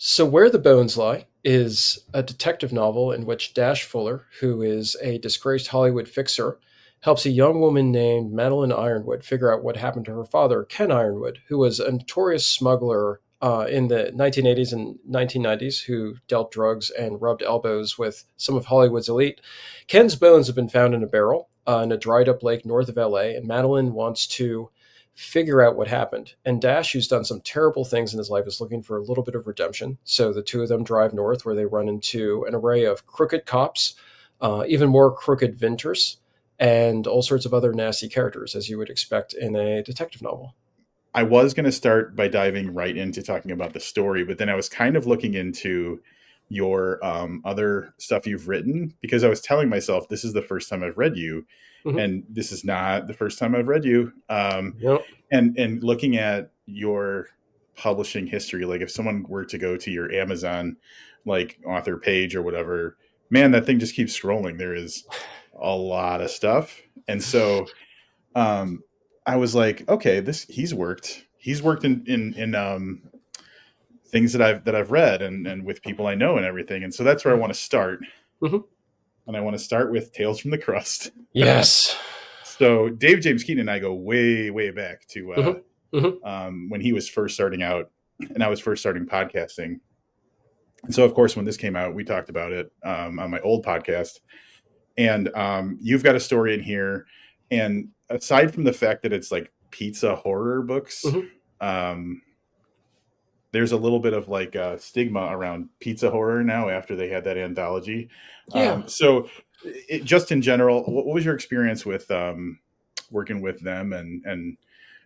So, Where the Bones Lie is a detective novel in which Dash Fuller, who is a disgraced Hollywood fixer, helps a young woman named Madeline Ironwood figure out what happened to her father, Ken Ironwood, who was a notorious smuggler in the 1980s and 1990s who dealt drugs and rubbed elbows with some of Hollywood's elite. Ken's bones have been found in a barrel in a dried up lake north of LA, and Madeline wants to figure out what happened. And Dash, who's done some terrible things in his life, is looking for a little bit of redemption. So the two of them drive north, where they run into an array of crooked cops, even more crooked vinters, and all sorts of other nasty characters, as you would expect in a detective novel. I was going to start by diving right into talking about the story, but then I was kind of looking into your other stuff you've written because I was telling myself this is the first time I've read you, Mm-hmm. and this is not the first time I've read you. Yep. And looking at your publishing history, like if someone were to go to your Amazon like author page or whatever, man, that thing just keeps scrolling. There is a lot of stuff, and so um, I was like, okay, this he's worked in things that I've read and with people I know and everything, and so that's where I want to start. Mm-hmm. And I want to start with Tales from the Crust. Yes. So Dave James Keaton and I go way back to Mm-hmm. Mm-hmm. when he was first starting out and I was first starting podcasting. And so, of course, when this came out, we talked about it on my old podcast. And you've got a story in here. And aside from the fact that it's like pizza horror books, Mm-hmm. um, there's a little bit of like a stigma around pizza horror now after they had that anthology. Yeah. Just in general, what was your experience with working with them, and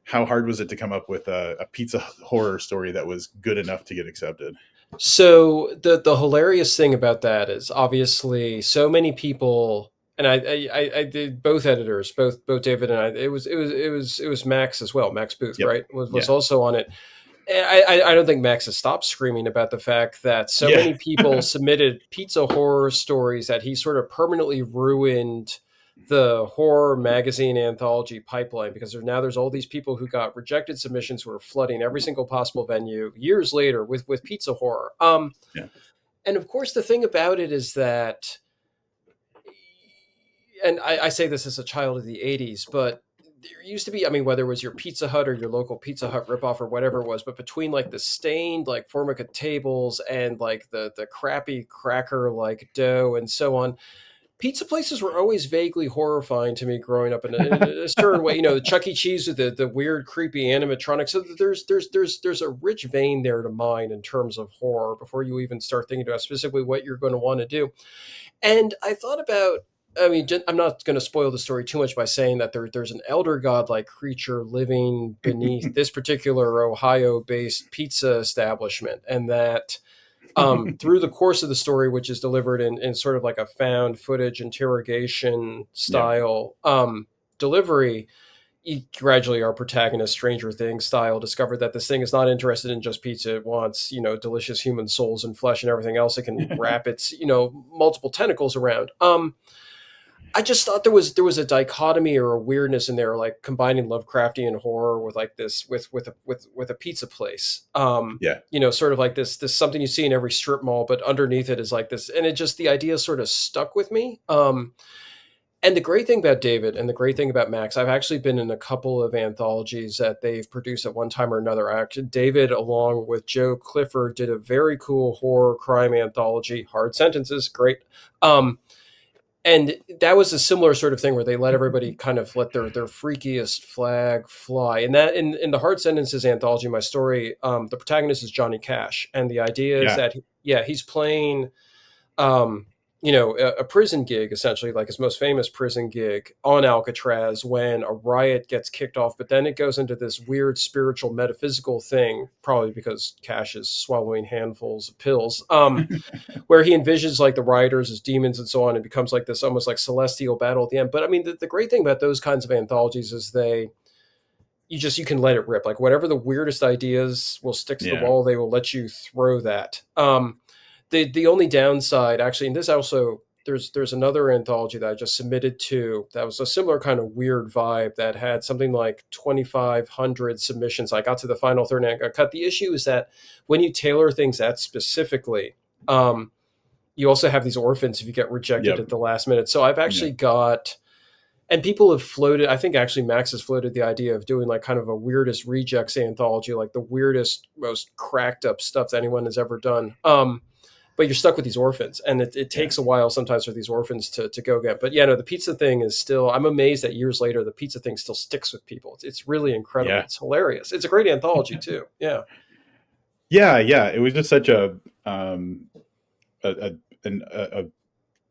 how hard was it to come up with a pizza horror story that was good enough to get accepted? So the hilarious thing about that is obviously so many people, and I did both editors, both David and I. It was Max as well. Max Booth, Yep. right, was Yeah. also on it. I don't think Max has stopped screaming about the fact that so Yeah. many people submitted pizza horror stories that he sort of permanently ruined the horror magazine anthology pipeline, because there's all these people who got rejected submissions who are flooding every single possible venue years later with pizza horror. Yeah. And of course, the thing about it is that, and I say this as a child of the 80s, but there used to be, I mean, whether it was your Pizza Hut or your local Pizza Hut ripoff or whatever it was, but between like the stained like Formica tables and like the crappy cracker like dough and so on, pizza places were always vaguely horrifying to me growing up in a certain way. You know, the Chuck E. Cheese with the weird, creepy animatronics. So there's a rich vein there to mine in terms of horror before you even start thinking about specifically what you're going to want to do. And I thought about, I mean, I'm not going to spoil the story too much by saying that there's an elder god-like creature living beneath this particular Ohio-based pizza establishment, and that through the course of the story, which is delivered in sort of like a found footage interrogation Yeah. style delivery, gradually our protagonist, Stranger Things style, discovered that this thing is not interested in just pizza. It wants, delicious human souls and flesh and everything else it can wrap its, multiple tentacles around. I just thought there was a dichotomy or a weirdness in there, like combining Lovecraftian horror with like this with a pizza place. Yeah. Sort of like this something you see in every strip mall, but underneath it is like this, and it just, the idea sort of stuck with me. And the great thing about David and the great thing about Max, I've actually been in a couple of anthologies that they've produced at one time or another. Actually, David, along with Joe Clifford, did a very cool horror crime anthology, Hard Sentences, great. And that was a similar sort of thing where they let everybody kind of let their freakiest flag fly. And that in the Hard Sentences anthology, my story, the protagonist is Johnny Cash, and the idea is Yeah. that he's playing a prison gig, essentially, like his most famous prison gig on Alcatraz, when a riot gets kicked off. But then it goes into this weird spiritual metaphysical thing, probably because Cash is swallowing handfuls of pills, where he envisions like the rioters as demons and so on. It becomes like this almost like celestial battle at the end. But I mean, the great thing about those kinds of anthologies is you can let it rip. Like whatever the weirdest ideas will stick to the Yeah. wall, they will let you throw that. The only downside, actually, and this also there's another anthology that I just submitted to that was a similar kind of weird vibe that had something like 2,500 submissions. I got to the final third and I got cut. The issue is that when you tailor things that specifically, you also have these orphans if you get rejected Yep. at the last minute. So I've Yeah. actually got, and people have floated, I think actually Max has floated the idea of doing like kind of a weirdest rejects anthology, like the weirdest, most cracked up stuff that anyone has ever done. But you're stuck with these orphans, and it Yeah. takes a while sometimes for these orphans to go get. But yeah, no, the pizza thing is still, I'm amazed that years later, the pizza thing still sticks with people. It's really incredible. Yeah. It's hilarious. It's a great anthology too. Yeah. Yeah. Yeah. It was just such a, a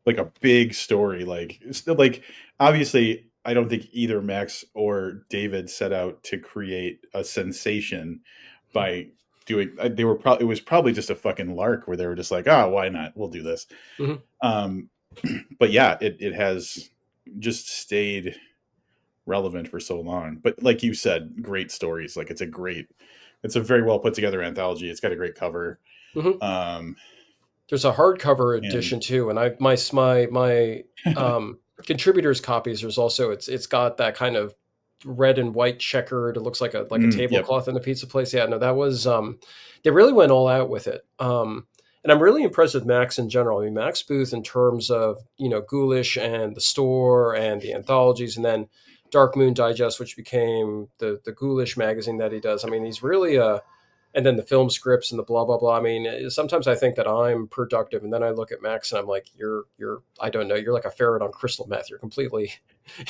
like a big story. Like, still, like, obviously, I don't think either Max or David set out to create a sensation by doing. They were probably, it was probably just a fucking lark where they were just like, ah, why not? We'll do this. Mm-hmm. Um, but yeah, it has just stayed relevant for so long. But like you said, great stories. Like, it's a very well put together anthology. It's got a great cover. Mm-hmm. Um, There's a hardcover and edition too, and I my contributors copies. There's also it's got that kind of red and white checkered. It looks like a yep. tablecloth in a pizza place. Yeah, no, that was they really went all out with it. And I'm really impressed with Max in general. I mean, Max Booth in terms of Ghoulish and the store and the anthologies, and then Dark Moon Digest, which became the Ghoulish magazine that he does. I mean, he's really and then the film scripts and the blah blah blah. I mean, sometimes I think that I'm productive, and then I look at Max and I'm like, you're I don't know, you're like a ferret on crystal meth.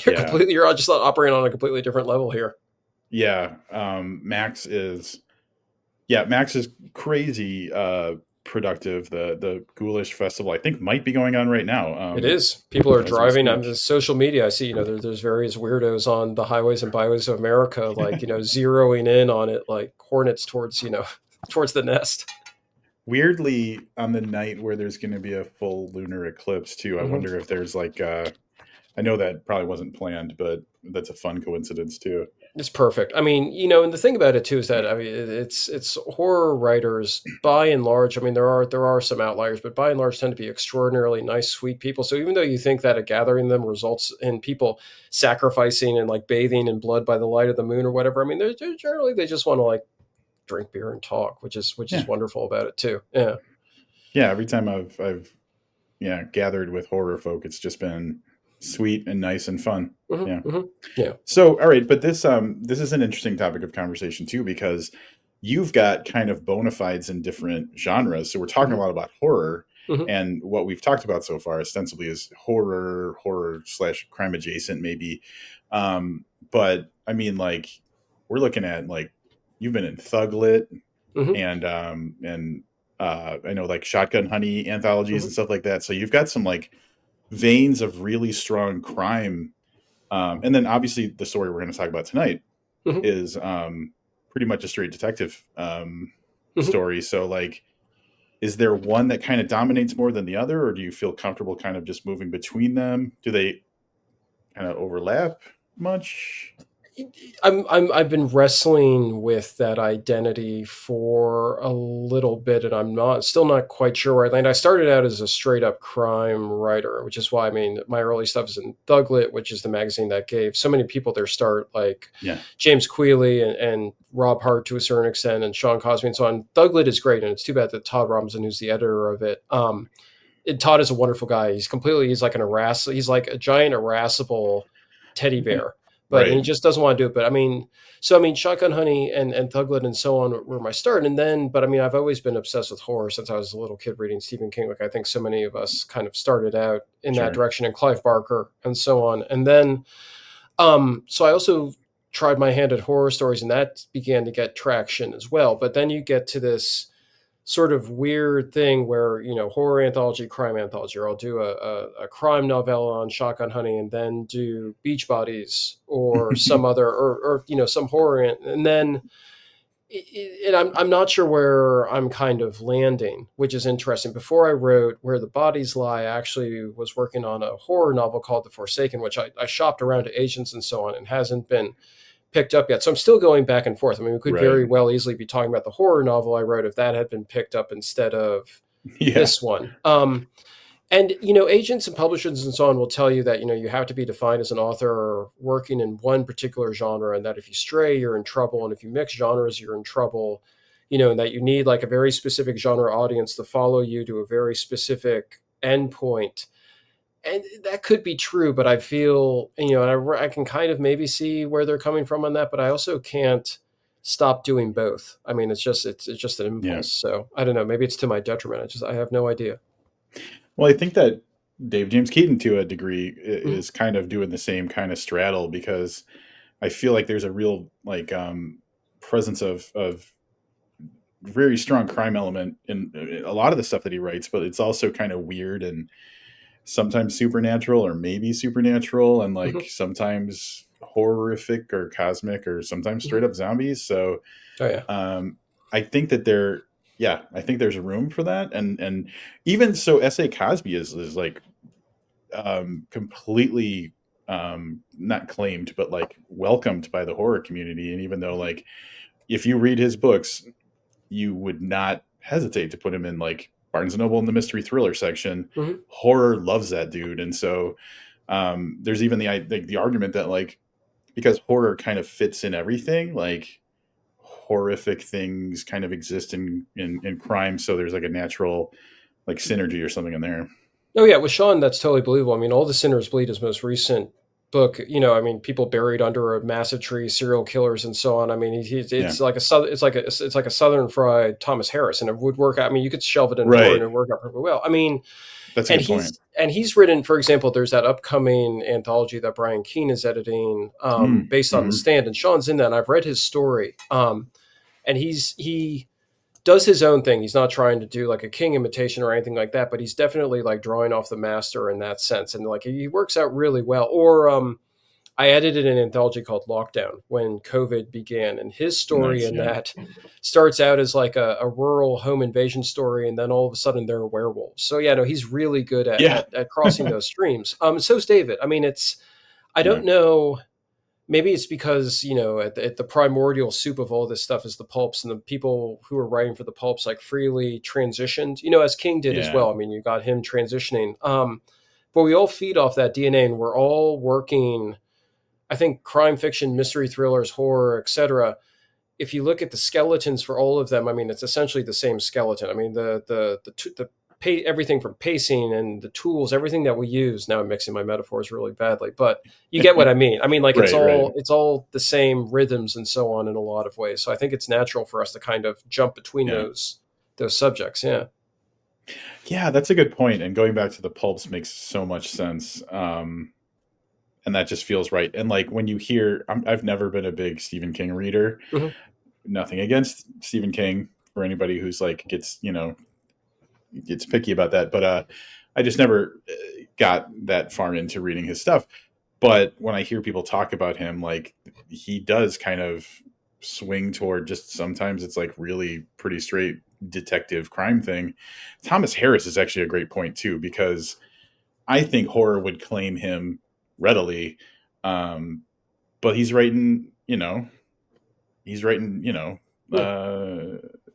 Yeah. You're just operating on a completely different level here. Yeah. Max is crazy productive. The Ghoulish Festival, I think, might be going on right now. It is. People are As we driving on speak. the social media. I see, there's various weirdos on the highways and byways of America, like, zeroing in on it like hornets towards, towards the nest. Weirdly, on the night where there's going to be a full lunar eclipse too, I Mhm. wonder if there's like I know that probably wasn't planned, but that's a fun coincidence too. It's perfect. I mean, and the thing about it too is that I mean, it's horror writers by and large. I mean, there are some outliers, but by and large tend to be extraordinarily nice, sweet people. So even though you think that a gathering them results in people sacrificing and like bathing in blood by the light of the moon or whatever, I mean, they're generally they just want to like drink beer and talk, which is Yeah, wonderful about it too. Yeah. yeah. Every time I've gathered with horror folk, it's just been sweet and nice and fun. Hmm. Yeah. Hmm. Yeah. So, all right, but this is an interesting topic of conversation too, because you've got kind of bona fides in different genres. So we're talking a Hmm. lot about horror, Hmm. and what we've talked about so far ostensibly is horror slash crime adjacent, maybe. But I mean, like, we're looking at, like, you've been in Thug Lit Hmm. and I know, like, Shotgun Honey anthologies Hmm. and stuff like that. So you've got some like veins of really strong crime. And then obviously the story we're going to talk about tonight Hmm. is pretty much a straight detective Hmm. story. So, like, is there one that kind of dominates more than the other, or do you feel comfortable kind of just moving between them? Do they kind of overlap much? I've been wrestling with that identity for a little bit, and I'm still not quite sure where I land. I started out as a straight up crime writer, which is why I mean my early stuff is in Thuglit, which is the magazine that gave so many people their start, like Yeah. James Quealy and Robb Hart to a certain extent, and Sean Cosby and so on. Thuglit is great, and it's too bad that Todd Robinson, who's the editor of it, Todd is a wonderful guy. He's like he's like a giant irascible teddy bear, and he Right. just doesn't want to do it. But I mean, Shotgun Honey and Thuglet and so on were my start. And then, but I mean, I've always been obsessed with horror since I was a little kid reading Stephen King. Like I think so many of us kind of started out in that Sure. direction, and Clive Barker and so on. And then, so I also tried my hand at horror stories, and that began to get traction as well. But then you get to this sort of weird thing where horror anthology, crime anthology, or I'll do a crime novella on Shotgun Honey and then do Beach Bodies or some other or some horror and then and I'm not sure where I'm kind of landing, which is interesting. Before I wrote Where the Bodies Lie, I actually was working on a horror novel called The Forsaken, which I shopped around to agents and so on and hasn't been picked up yet. So I'm still going back and forth. I mean, we could Right. very well easily be talking about the horror novel I wrote if that had been picked up instead of Yeah. this one. And agents and publishers and so on will tell you that you have to be defined as an author or working in one particular genre, and that if you stray, you're in trouble, and if you mix genres, you're in trouble. And that you need like a very specific genre audience to follow you to a very specific endpoint. And that could be true, but I feel I can kind of maybe see where they're coming from on that, but I also can't stop doing both. I mean, it's just an Yeah. impulse. So I don't know. Maybe it's to my detriment. I have no idea. Well, I think that Dave James Keaton, to a degree, Mhm. is kind of doing the same kind of straddle, because I feel like there's a real like presence of very strong crime element in a lot of the stuff that he writes, but it's also kind of weird and sometimes supernatural, or maybe supernatural, and like Mhm. sometimes horrific or cosmic, or sometimes straight Mhm. up zombies. So Oh yeah. um, I think that yeah, I think there's room for that, and even so, S.A. Cosby is like completely not claimed, but like welcomed by the horror community. And even though like if you read his books, you would not hesitate to put him in like Barnes and Noble in the mystery thriller section. Mhm. Horror loves that dude, and so there's even the argument that like because horror kind of fits in everything, like horrific things kind of exist in crime, so there's like a natural like synergy or something in there. Oh yeah, with Sean, that's totally believable. I mean, All the Sinners Bleed, his most recent book. I mean, people buried under a massive tree, serial killers, and so on. I mean, Yeah, it's like a Southern fried Thomas Harris, and it would work out. I mean, you could shelve it in horror and right. it would work out perfectly well. I mean, That's a and good point. he's written, for example, there's that upcoming anthology that Brian Keene is editing, based on The Mm-hmm. Stand, and Sean's in that. And I've read his story, and he does his own thing. He's not trying to do like a King imitation or anything like that, but he's definitely like drawing off the master in that sense, and like he works out really well. Or I edited an anthology called Lockdown when COVID began, and his story Nice. in Yeah. that starts out as like a rural home invasion story, and then all of a sudden there are werewolves. So yeah, no, he's really good at Yeah. at, at crossing those streams. So's David. I mean, I Yeah. don't know, maybe it's because at the primordial soup of all this stuff is the pulps, and the people who are writing for the pulps like freely transitioned, as King did as Yeah. well. I mean, you got him transitioning, but we all feed off that DNA, and we're all working, I think, crime fiction, mystery thrillers, horror, etc. If you look at the skeletons for all of them, I mean, it's essentially the same skeleton. I mean, everything from pacing and the tools, everything that we use. Now I'm mixing my metaphors really badly, but you get what I mean. I mean, like it's Right. Right. all it's all the same rhythms and so on in a lot of ways. So I think it's natural for us to kind of jump between Yeah. those subjects. Yeah. Yeah, that's a good point. And going back to the pulps makes so much sense. And that just feels right. And like when you hear, I've never been a big Stephen King reader. Hmm. Nothing against Stephen King for anybody who's like gets picky about that, but I just never got that far into reading his stuff. But when I hear people talk about him, like he does kind of swing toward just sometimes it's like really pretty straight detective crime thing. Thomas Harris is actually a great point too, because I think horror would claim him readily. Um, but he's writing, Yeah.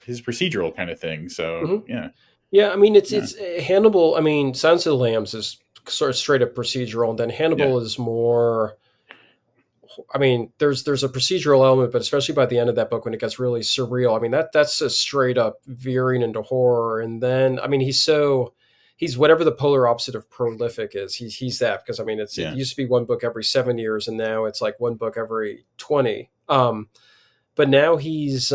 his procedural kind of thing. So Hmm. yeah, Yeah. I mean, it's yeah, it's Hannibal. I mean, Silence of the Lambs is sort of straight up procedural, and then yeah, Hannibal is more. I mean, there's a procedural element, but especially by the end of that book when it gets really surreal. I mean, that's a straight up veering into horror. And then, I mean, he's whatever the polar opposite of prolific is. He's that, because I mean, it yeah, used to be one book every 7 years, and now it's like one book every 20. But now he's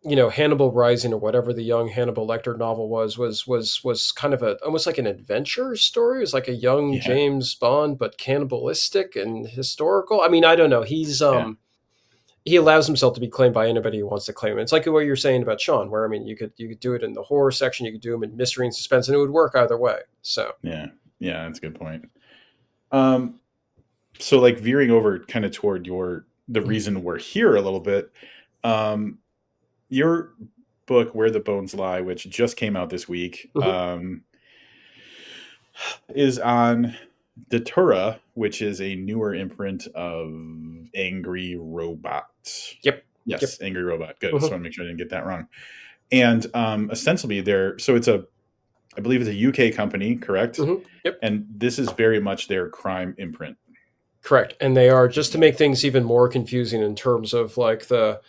Hannibal Rising, or whatever the young Hannibal Lecter novel was kind of a almost like an adventure story. It was like a young yeah, James Bond, but cannibalistic and historical. I mean, I don't know. yeah, He allows himself to be claimed by anybody who wants to claim it. It's like what you're saying about Sean, where I mean, you could do it in the horror section, you could do him in mystery and suspense, and it would work either way. So. yeah, yeah. That's a good point. Um, so like veering over kind of toward the Mhm. reason we're here a little bit. Um, your book, Where the Bones Lie, which just came out this week, Mhm. is on Datura, which is a newer imprint of Angry Robot. Yep. Yes, Yep. Angry Robot. Good. Just Mhm. want to make sure I didn't get that wrong. And ostensibly, so it's a I believe it's a UK company, correct? Yep. And this is very much their crime imprint. Correct. And they are, just to make things even more confusing in terms of like the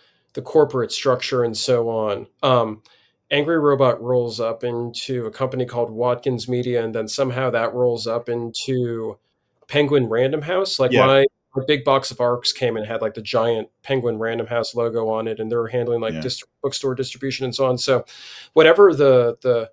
corporate structure and so on. Angry Robot rolls up into a company called Watkins Media, and then somehow that rolls up into Penguin Random House. Like Yeah, my big box of ARCs came and had like the giant Penguin Random House logo on it, and they were handling like yeah. bookstore distribution and so on. So whatever the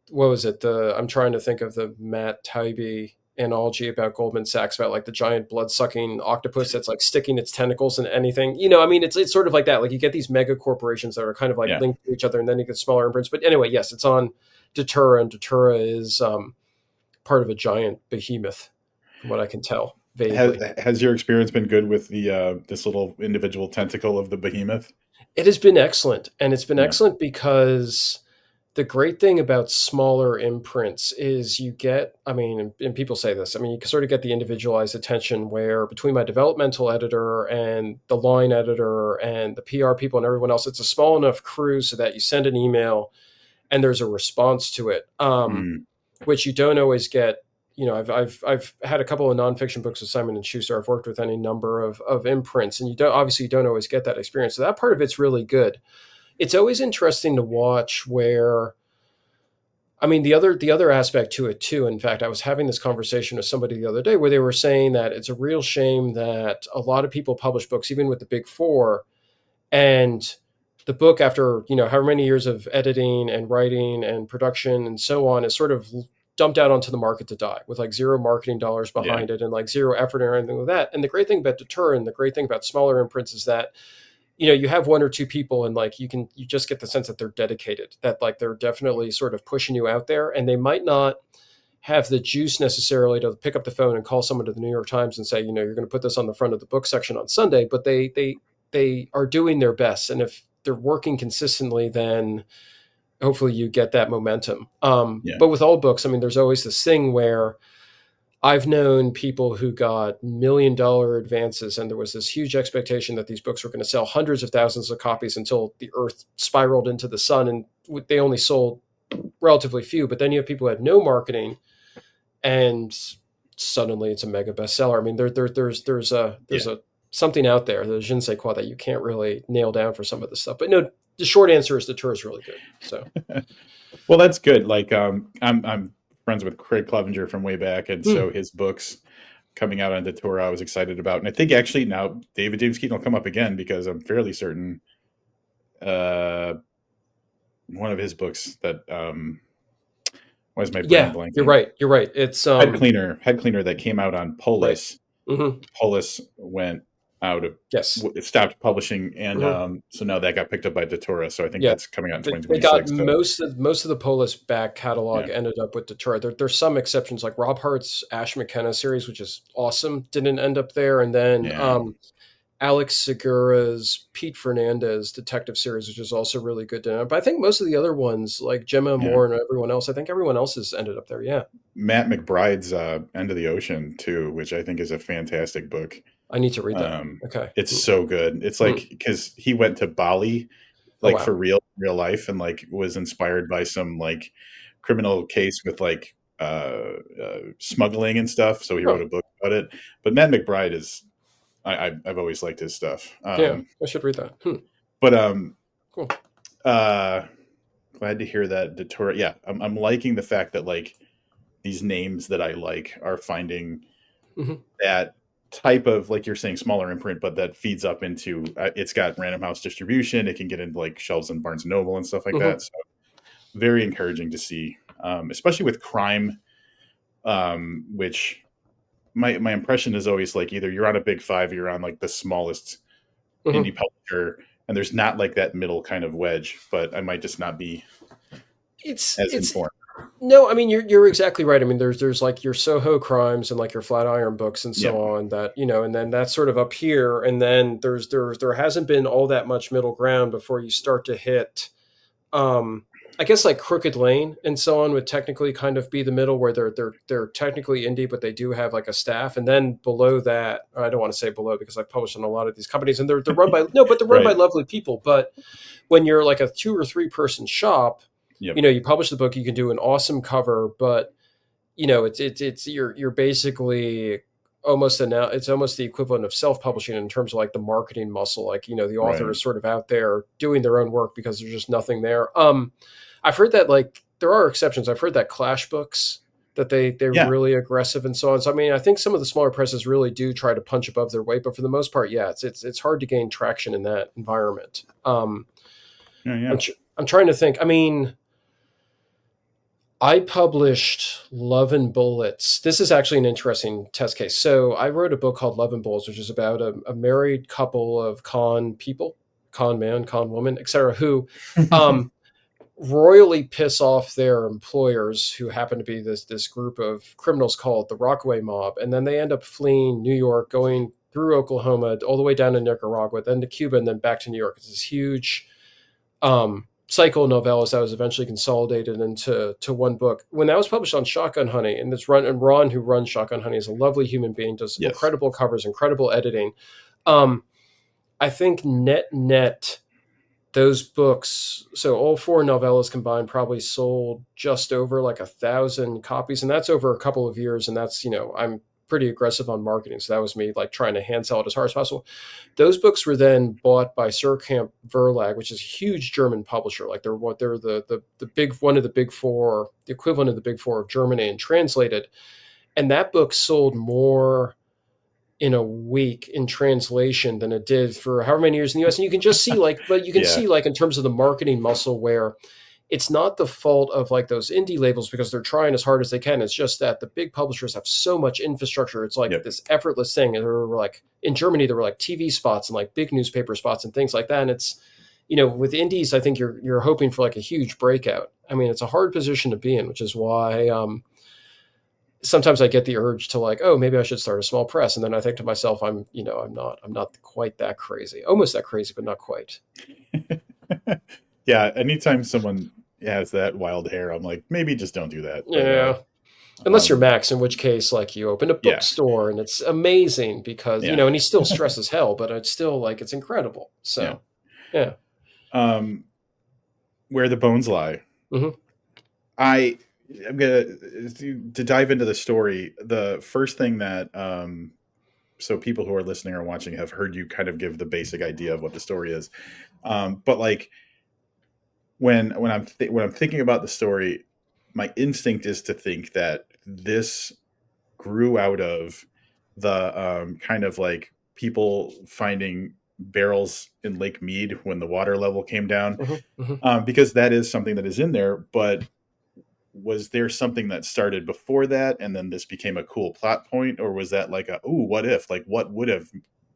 what was it? I'm trying to think of the Matt Taibbi analogy about Goldman Sachs about like the giant blood sucking octopus that's like sticking its tentacles in anything. I mean, it's sort of like that. Like you get these mega corporations that are kind of like Yeah. linked to each other, and then you get smaller imprints. But anyway, yes, it's on Datura, and Datura is part of a giant behemoth, from what I can tell Has vaguely. has your experience been good with the this little individual tentacle of the behemoth? It has been excellent, and it's been Yeah. excellent because the great thing about smaller imprints is you get, I mean, and people say this, I mean, you can sort of get the individualized attention where between my developmental editor and the line editor and the PR people and everyone else, it's a small enough crew so that you send an email and there's a response to it, Mm, which you don't always get. I've had a couple of nonfiction books with Simon and Schuster. I've worked with any number of imprints, and you don't always get that experience. So that part of it's really good. It's always interesting to watch where, I mean, the other aspect to it too. In fact, I was having this conversation with somebody the other day where they were saying that it's a real shame that a lot of people publish books, even with the big four, and the book, after however many years of editing and writing and production and so on, is sort of dumped out onto the market to die with like zero marketing dollars yeah. behind it and like zero effort or anything like that. And the great thing about Deter and the great thing about smaller imprints is that you have one or two people and like you just get the sense that they're dedicated, that like they're definitely sort of pushing you out there, and they might not have the juice necessarily to pick up the phone and call someone to the New York Times and say, you're going to put this on the front of the book section on Sunday, but they are doing their best, and if they're working consistently, then hopefully you get that momentum. Yeah. But with all books, I mean, there's always this thing where I've known people who got $1 million advances, and there was this huge expectation that these books were going to sell hundreds of thousands of copies until the Earth spiraled into the sun, and they only sold relatively few. But then you have people who had no marketing, and suddenly it's a mega bestseller. I mean, there's Yeah. a something out there, the je ne sais quoi, that you can't really nail down for some of this stuff. But no, the short answer is the tour is really good. So, Well, that's good. Like, I'm friends with Craig Clevenger from way back, and hmm, so his books coming out on Datura, I was excited about. And I think actually now David James Keaton will come up again because I'm fairly certain uh, one of his books that why is my brain yeah, you're blanking? right. You're right. It's Head cleaner that came out on right. Polis. Hmm. Polis went out of Yes. stopped publishing, and Hmm. so now that got picked up by Datura. So I think Yeah, that's coming out in they got 2026. So most of the Polis back catalog yeah, ended up with Detroit. There's some exceptions, like Rob Hart's Ash McKenna series, which is awesome, didn't end up there, and then yeah, Alex Segura's Pete Fernandez detective series, which is also really good. But I think most of the other ones, like Gemma yeah. Moore and everyone else, I think everyone else has ended up there. Yeah, Matt McBride's End of the Ocean too, which I think is a fantastic book. I need to read that. Um, Okay. it's so good. It's Hmm. like because he went to Bali, Oh like for wow. real life, and like was inspired by some like criminal case with like smuggling and stuff. So he wrote Oh a book about it. But Matt McBride is I've always liked his stuff. yeah, I should read that. But Cool. uh, glad to hear that Datura. Yeah, I'm liking the fact that like these names that I like are finding Hmm. that type of, like you're saying, smaller imprint, but that feeds up into it's got Random House distribution. It can get into like shelves in Barnes and Noble and stuff like Hmm. that. So very encouraging to see, especially with crime, which my impression is always like either you're on a big five, or you're on like the smallest Hmm. indie publisher, and there's not like that middle kind of wedge. But I might just not be as It's informed. No, I mean you're exactly right. I mean there's like your Soho crimes and like your Flatiron books and Yeah, so on, that and then that's sort of up here, and then there hasn't been all that much middle ground before you start to hit, um I guess like Crooked Lane and so on would technically kind of be the middle, where they're technically indie, but they do have like a staff, and then below that, or I don't want to say below because I've published on a lot of these companies, and they're run by, no, but they're run by right. lovely people. But when you're like a 2 or 3 person shop, Yep. you know, you publish the book, you can do an awesome cover, but you know, it's you're basically almost it's almost the equivalent of self-publishing in terms of like the marketing muscle. Like, you know, the author Right. is sort of out there doing their own work because there's just nothing there. I've heard that like there are exceptions. I've heard that Clash books that they're Yeah. really aggressive and so on. So I mean, I think some of the smaller presses really do try to punch above their weight, but for the most part, yeah, it's hard to gain traction in that environment. Yeah. Yeah. I'm trying to think. I mean, I published Love and Bullets. This is actually an interesting test case. So I wrote a book called Love and Bullets, which is about a married couple of con people, con man, con woman, etc., who um, royally piss off their employers, who happen to be this group of criminals called the Rockaway Mob, and then they end up fleeing New York, going through Oklahoma, all the way down to Nicaragua, then to Cuba, and then back to New York. It's this huge cycle novellas that was eventually consolidated into one book. When that was published on Shotgun Honey, and Ron, who runs Shotgun Honey, is a lovely human being, does Yes. incredible covers, incredible editing. Um, I think net those books, so all four novellas combined, probably sold just over like 1,000 copies, and that's over a couple of years. And that's, you know, I'm pretty aggressive on marketing, so that was me like trying to hand sell it as hard as possible. Those books were then bought by Surkamp Verlag, which is a huge German publisher. Like they're the big one of the big four, the equivalent of the big four of Germany, and translated. And that book sold more in a week in translation than it did for however many years in the US. And you can just see like, but you can Yeah. see like in terms of the marketing muscle where it's not the fault of like those indie labels because they're trying as hard as they can. It's just that the big publishers have so much infrastructure. It's like Yep. this effortless thing. And there were like in Germany, there were like TV spots and like big newspaper spots and things like that. And it's, you know, with indies, I think you're hoping for like a huge breakout. I mean, it's a hard position to be in, which is why sometimes I get the urge to like, oh, maybe I should start a small press. And then I think to myself, I'm not quite that crazy, almost that crazy, but not quite. Yeah. Anytime someone has that wild hair, I'm like, maybe just don't do that. But Yeah. Unless you're um, Max, in which case, like, you open a yeah. bookstore and it's amazing because, you Yeah. know, and he's still stressed as hell, but it's still like, it's incredible. Yeah. So, yeah. Um, where the bones lie. Hmm. I'm gonna to dive into the story. The first thing that so people who are listening or watching have heard you kind of give the basic idea of what the story is. But like when I'm thinking about the story, my instinct is to think that this grew out of the kind of like people finding barrels in Lake Mead when the water level came down, Hmm. Hmm. because that is something that is in there. But was there something that started before that and then this became a cool plot point, or was that like a ooh, what if, like what would have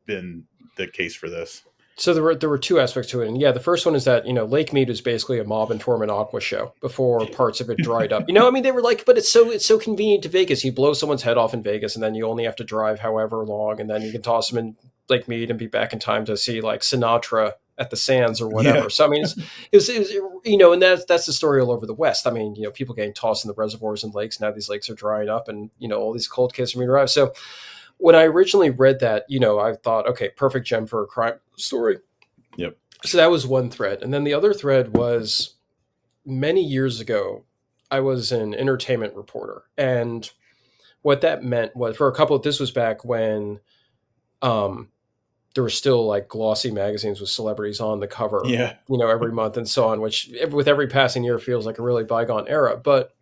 been the case for this? So there were two aspects to it, and yeah, the first one is that, you know, Lake Mead was basically a mob informant aqua show before parts of it dried up. You know, I mean, they were like, but it's so convenient to Vegas. You blow someone's head off in Vegas, and then you only have to drive however long, and then you can toss them in Lake Mead and be back in time to see like Sinatra at the Sands or Yeah. whatever. So I mean, it was you know, and that's the story all over the West. I mean, you know, people getting tossed in the reservoirs and lakes. Now these lakes are drying up, and you know, all these cold cases are being arrived. So when I originally read that, you know, I thought, okay, perfect gem for a crime story. Yep. So that was one thread. And then the other thread was many years ago, I was an entertainment reporter. And what that meant was for a couple of, this was back when um, there were still like glossy magazines with celebrities on the cover, Yeah. you know, every month and so on, which with every passing year feels like a really bygone era. But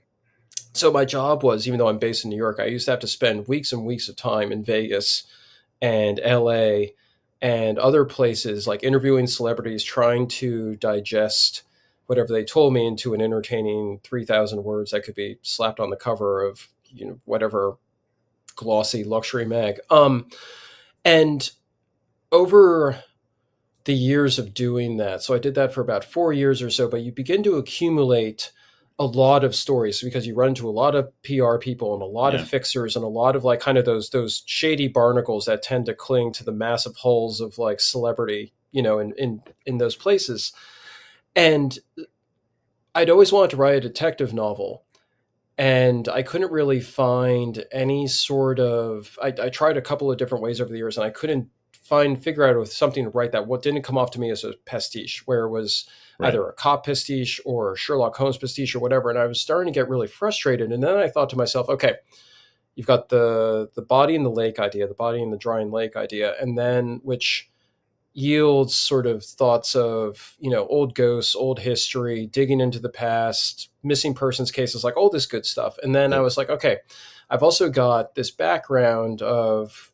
so my job was, even though I'm based in New York, I used to have to spend weeks and weeks of time in Vegas and LA and other places, like interviewing celebrities, trying to digest whatever they told me into an entertaining 3,000 words that could be slapped on the cover of, you know, whatever glossy luxury mag. And over the years of doing that, so I did that for about 4 years or so, but you begin to accumulate a lot of stories because you run into a lot of PR people and a lot of Yeah. fixers and a lot of like kind of those shady barnacles that tend to cling to the massive hulls of like celebrity, you know, in those places. And I'd always wanted to write a detective novel, and I couldn't really find any sort of. I tried a couple of different ways over the years, and I couldn't figure out with something to write that what didn't come off to me as a pastiche, where it was Right. either a cop pastiche or Sherlock Holmes pastiche or whatever. And I was starting to get really frustrated. And then I thought to myself, okay, you've got the body in the lake idea, the body in the drying lake idea, and then which yields sort of thoughts of, old ghosts, old history, digging into the past, missing persons cases, like all this good stuff. And then I Yep. was like, okay, I've also got this background of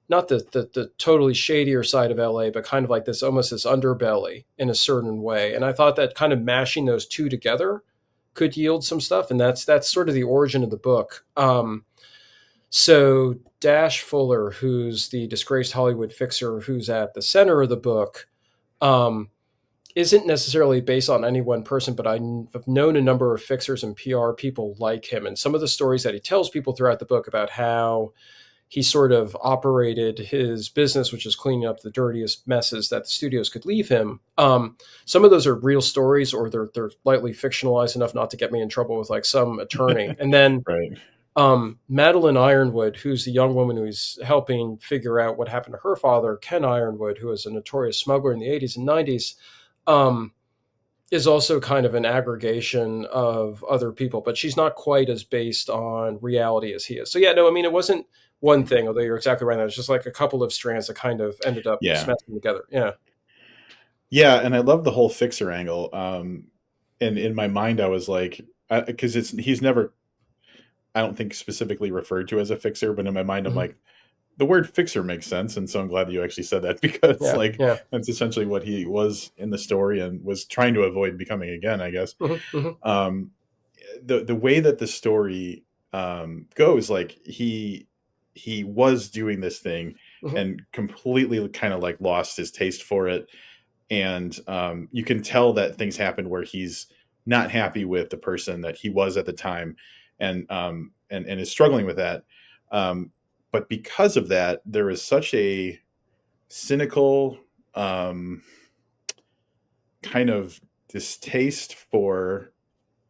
not the totally shadier side of LA, but kind of like this almost this underbelly in a certain way. And I thought that kind of mashing those two together could yield some stuff. And that's sort of the origin of the book. So Dash Fuller, who's the disgraced Hollywood fixer who's at the center of the book, um, isn't necessarily based on any one person, but I've known a number of fixers and PR people like him. And some of the stories that he tells people throughout the book about how he sort of operated his business, which is cleaning up the dirtiest messes that the studios could leave him. Some of those are real stories, or they're lightly fictionalized enough not to get me in trouble with like some attorney. And then Right. Madeline Ironwood, who's the young woman who's helping figure out what happened to her father, Ken Ironwood, who was a notorious smuggler in the 80s and 90s, is also kind of an aggregation of other people, but she's not quite as based on reality as he is. So yeah, no, I mean, it wasn't one thing, although you're exactly right. It was just like a couple of strands that kind of ended up Yeah. smashing together. Yeah. Yeah, and I love the whole fixer angle. And in my mind, I was like, because he's never, I don't think specifically referred to as a fixer, but in my mind, I'm Mm-hmm. like, the word fixer makes sense, and so I'm glad that you actually said that because Yeah. like Yeah. that's essentially what he was in the story and was trying to avoid becoming again, I guess. Mm-hmm. Mm-hmm. Um, the way that the story goes, like he was doing this thing Mm-hmm. and completely kind of like lost his taste for it, and you can tell that things happen where he's not happy with the person that he was at the time, and is struggling with that. Um, but because of that, there is such a cynical kind of distaste for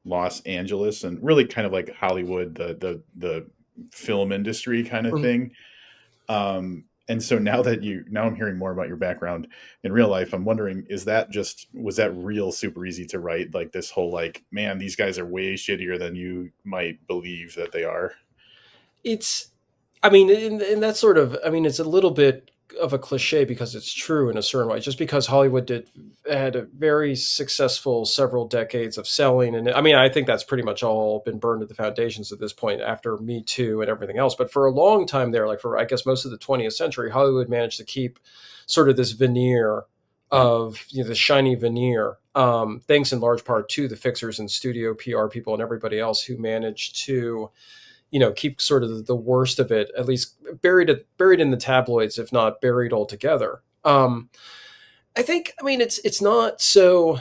Los Angeles and really kind of like Hollywood, the film industry kind of Mm-hmm. thing. And so now I'm hearing more about your background in real life. I'm wondering, was that real super easy to write? Like this whole like, man, these guys are way shittier than you might believe that they are. It's, I mean, and that's sort of, I mean, it's a little bit of a cliche because it's true in a certain way. Just because Hollywood had a very successful several decades of selling, and I mean, I think that's pretty much all been burned to the foundations at this point after Me Too and everything else. But for a long time there, like for I guess most of the 20th century, Hollywood managed to keep sort of this veneer Yeah. of the shiny veneer, thanks in large part to the fixers and studio PR people and everybody else who managed to keep sort of the worst of it, at least buried in the tabloids, if not buried altogether. I think, I mean, it's not so.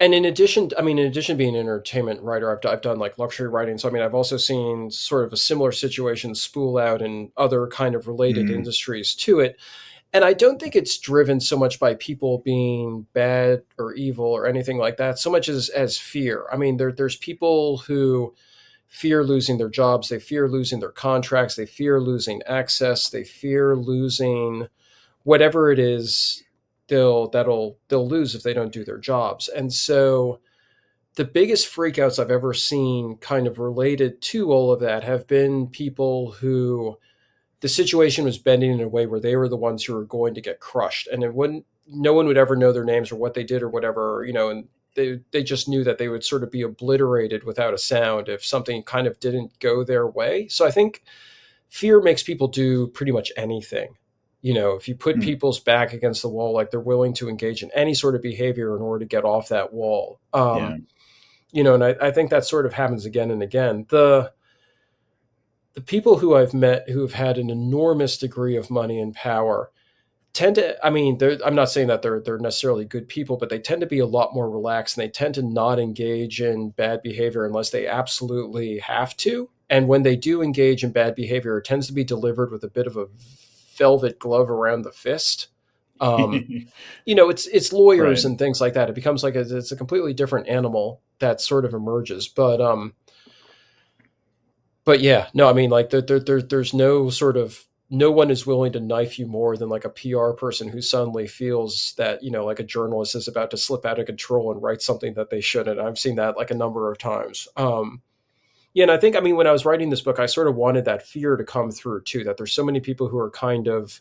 And in addition to being an entertainment writer, I've done like luxury writing. So, I mean, I've also seen sort of a similar situation spool out in other kind of related Mm, industries to it. And I don't think it's driven so much by people being bad or evil or anything like that, so much as fear. I mean, there's people who fear losing their jobs, they fear losing their contracts, they fear losing access, they fear losing whatever it is they'll lose if they don't do their jobs. And so the biggest freakouts I've ever seen kind of related to all of that have been people who the situation was bending in a way where they were the ones who were going to get crushed, and it wouldn't no one would ever know their names or what they did or whatever, and they just knew that they would sort of be obliterated without a sound if something kind of didn't go their way. So I think fear makes people do pretty much anything. If you put mm, people's back against the wall, like they're willing to engage in any sort of behavior in order to get off that wall. yeah. And I think that sort of happens again and again. The people who I've met who have had an enormous degree of money and power tend to, I mean, I'm not saying that they're necessarily good people, but they tend to be a lot more relaxed, and they tend to not engage in bad behavior unless they absolutely have to. And when they do engage in bad behavior, it tends to be delivered with a bit of a velvet glove around the fist. Um, it's lawyers Right. and things like that. It becomes like it's a completely different animal that sort of emerges. But yeah, no, I mean, like there's no sort of no one is willing to knife you more than like a PR person who suddenly feels that, like a journalist is about to slip out of control and write something that they shouldn't. I've seen that like a number of times. Yeah, and I think, I mean, when I was writing this book, I sort of wanted that fear to come through too, that there's so many people who are kind of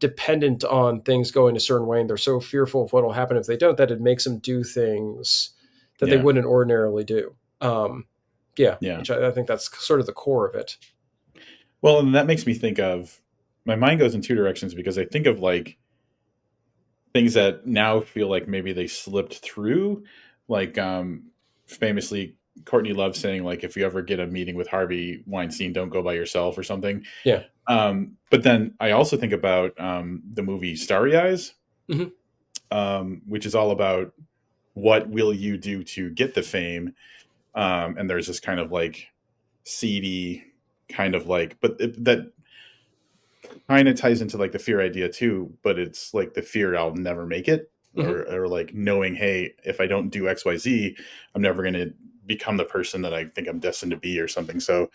dependent on things going a certain way, and they're so fearful of what will happen if they don't, that it makes them do things that they Yeah. wouldn't ordinarily do. Yeah, Yeah. which I think that's sort of the core of it. Well, and that makes me think of, my mind goes in two directions because I think of like things that now feel like maybe they slipped through, like famously Courtney Love saying like, if you ever get a meeting with Harvey Weinstein, don't go by yourself or something. Yeah. But then I also think about the movie Starry Eyes, Hmm. which is all about what will you do to get the fame. And there's this kind of like seedy kind of like, that kind of ties into like the fear idea too, but it's like the fear I'll never make it, Hmm. or like knowing, hey, if I don't do XYZ, I'm never going to become the person that I think I'm destined to be or something. So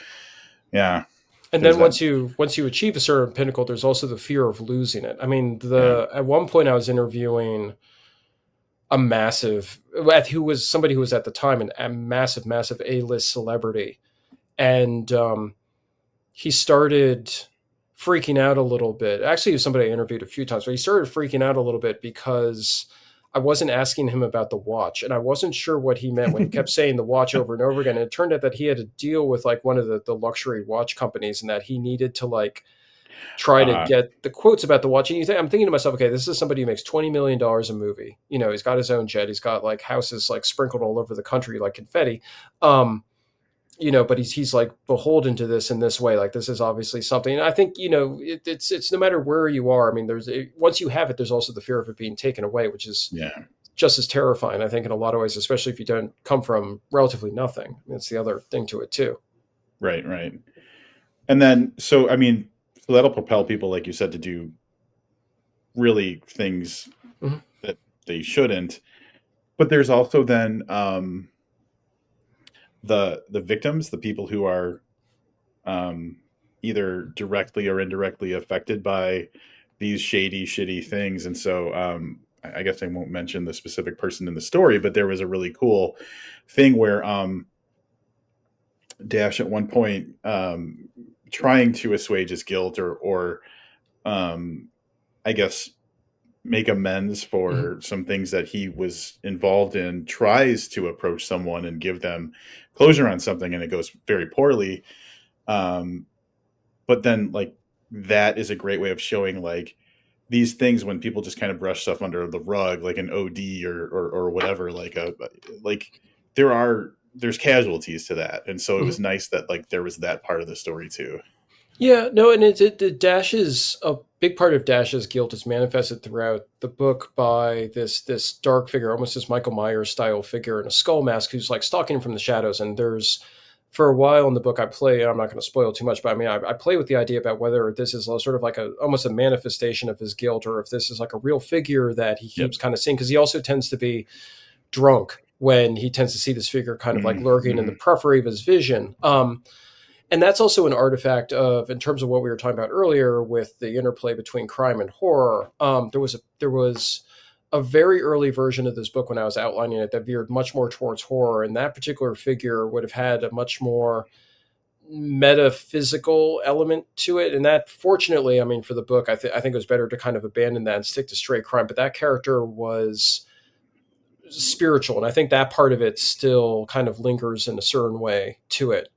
yeah, And there's then that. once you achieve a certain pinnacle, there's also the fear of losing it. I mean, Yeah. the at one point I was interviewing a massive, who was somebody who was at the time a massive A-list celebrity, and he started freaking out a little bit. Actually, he was somebody I interviewed a few times, but he started freaking out a little bit because I wasn't asking him about the watch, and I wasn't sure what he meant when he kept saying the watch over and over again. And it turned out that he had to deal with like one of the luxury watch companies, and that he needed to like try to uh, get the quotes about the watch. And I'm thinking to myself, okay, this is somebody who makes $20 million a movie. He's got his own jet. He's got like houses like sprinkled all over the country like confetti. Um, but he's like beholden to this in this way. Like this is obviously something. And I think it's no matter where you are. I mean, once you have it, there's also the fear of it being taken away, which is yeah. just as terrifying. I think in a lot of ways, especially if you don't come from relatively nothing. It's the other thing to it too. Right. Right. And then, so, I mean, so that'll propel people, like you said, to do really things Mhm. that they shouldn't. But there's also then the victims, the people who are um, either directly or indirectly affected by these shady, shitty things. And so I guess I won't mention the specific person in the story, but there was a really cool thing where Dash at one point, trying to assuage his guilt, or um, I guess make amends Mhm. for some things that he was involved in, tries to approach someone and give them closure on something, and it goes very poorly. Um, but then like that is a great way of showing like these things when people just kind of brush stuff under the rug, like an OD or whatever, like there's casualties to that. And so it Mhm. was nice that like there was that part of the story too. Yeah, no, and Dash's a big part of Dash's guilt is manifested throughout the book by this dark figure, almost this Michael Myers style figure in a skull mask who's like stalking him from the shadows. And there's for a while in the book I play, and I'm not going to spoil too much, but I mean I play with the idea about whether this is sort of like a almost a manifestation of his guilt, or if this is like a real figure that he Yep. keeps kind of seeing, because he also tends to be drunk when he tends to see this figure kind of like lurking in the Mm-hmm. periphery of his vision. And that's also an artifact of, in terms of what we were talking about earlier with the interplay between crime and horror. There was a very early version of this book when I was outlining it that veered much more towards horror, and that particular figure would have had a much more metaphysical element to it. And that, fortunately, I mean, for the book, I think it was better to kind of abandon that and stick to straight crime. But that character was spiritual, and I think that part of it still kind of lingers in a certain way to it.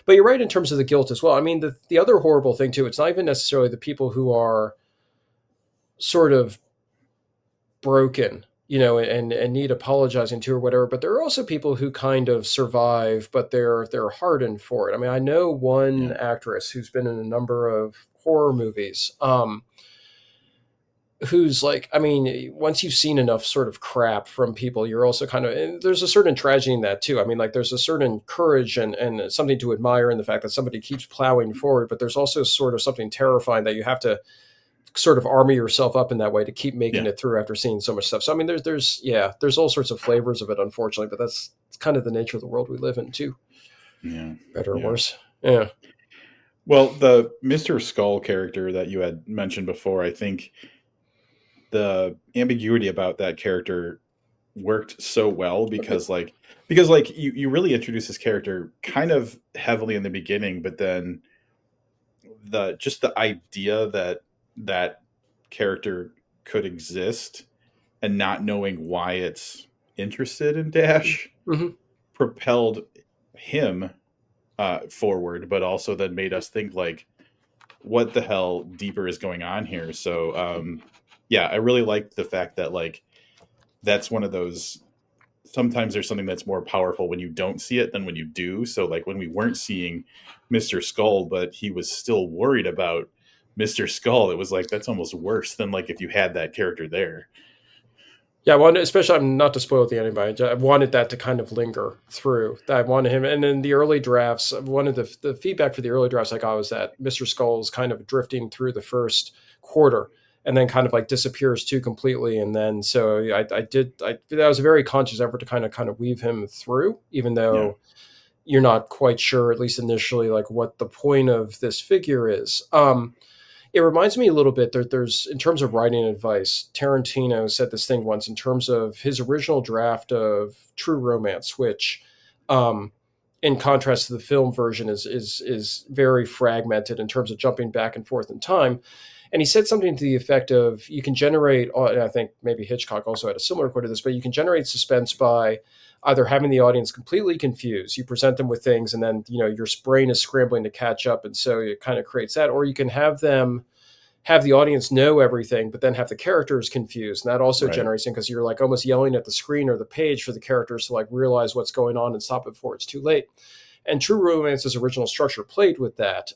But you're right in terms of the guilt as well. I mean, the other horrible thing too, it's not even necessarily the people who are sort of broken, and need apologizing to or whatever, but there are also people who kind of survive, but they're hardened for it. I mean, I know one Yeah. actress who's been in a number of horror movies, who's like, I mean, once you've seen enough sort of crap from people, you're also kind of, and there's a certain tragedy in that too. I mean, like there's a certain courage and something to admire in the fact that somebody keeps plowing forward, but there's also sort of something terrifying that you have to sort of armor yourself up in that way to keep making Yeah. it through after seeing so much stuff. So I mean, there's all sorts of flavors of it, unfortunately, but it's kind of the nature of the world we live in too, Yeah. better or Yeah. worse. Yeah. Well, the Mr. Skull character that you had mentioned before, I think the ambiguity about that character worked so well because you really introduce this character kind of heavily in the beginning, but then the idea that that character could exist and not knowing why it's interested in Dash Mm-hmm. propelled him forward, but also then made us think like, what the hell deeper is going on here? So yeah, I really like the fact that like that's one of those. Sometimes there's something that's more powerful when you don't see it than when you do. So like when we weren't seeing Mr. Skull, but he was still worried about Mr. Skull, it was like that's almost worse than like if you had that character there. Yeah, I wanted, especially I'm not to spoil the ending, but I wanted that to kind of linger through. That I wanted him, and in the early drafts, one of the feedback for the early drafts I got was that Mister Skull's kind of drifting through the first quarter, and then kind of like disappears too completely, and then so that was a very conscious effort to kind of weave him through, even Yeah. though you're not quite sure, at least initially, like what the point of this figure is. It reminds me a little bit that there's, in terms of writing advice, Tarantino said this thing once in terms of his original draft of True Romance, which, um, in contrast to the film version, is very fragmented in terms of jumping back and forth in time. And he said something to the effect of, you can generate, and I think maybe Hitchcock also had a similar quote to this, but you can generate suspense by either having the audience completely confused, you present them with things, and then your brain is scrambling to catch up, and so it kind of creates that. Or you can have the audience know everything, but then have the characters confused, and that also Right. generates because you're like almost yelling at the screen or the page for the characters to like realize what's going on and stop it before it's too late. And True Romance's original structure played with that.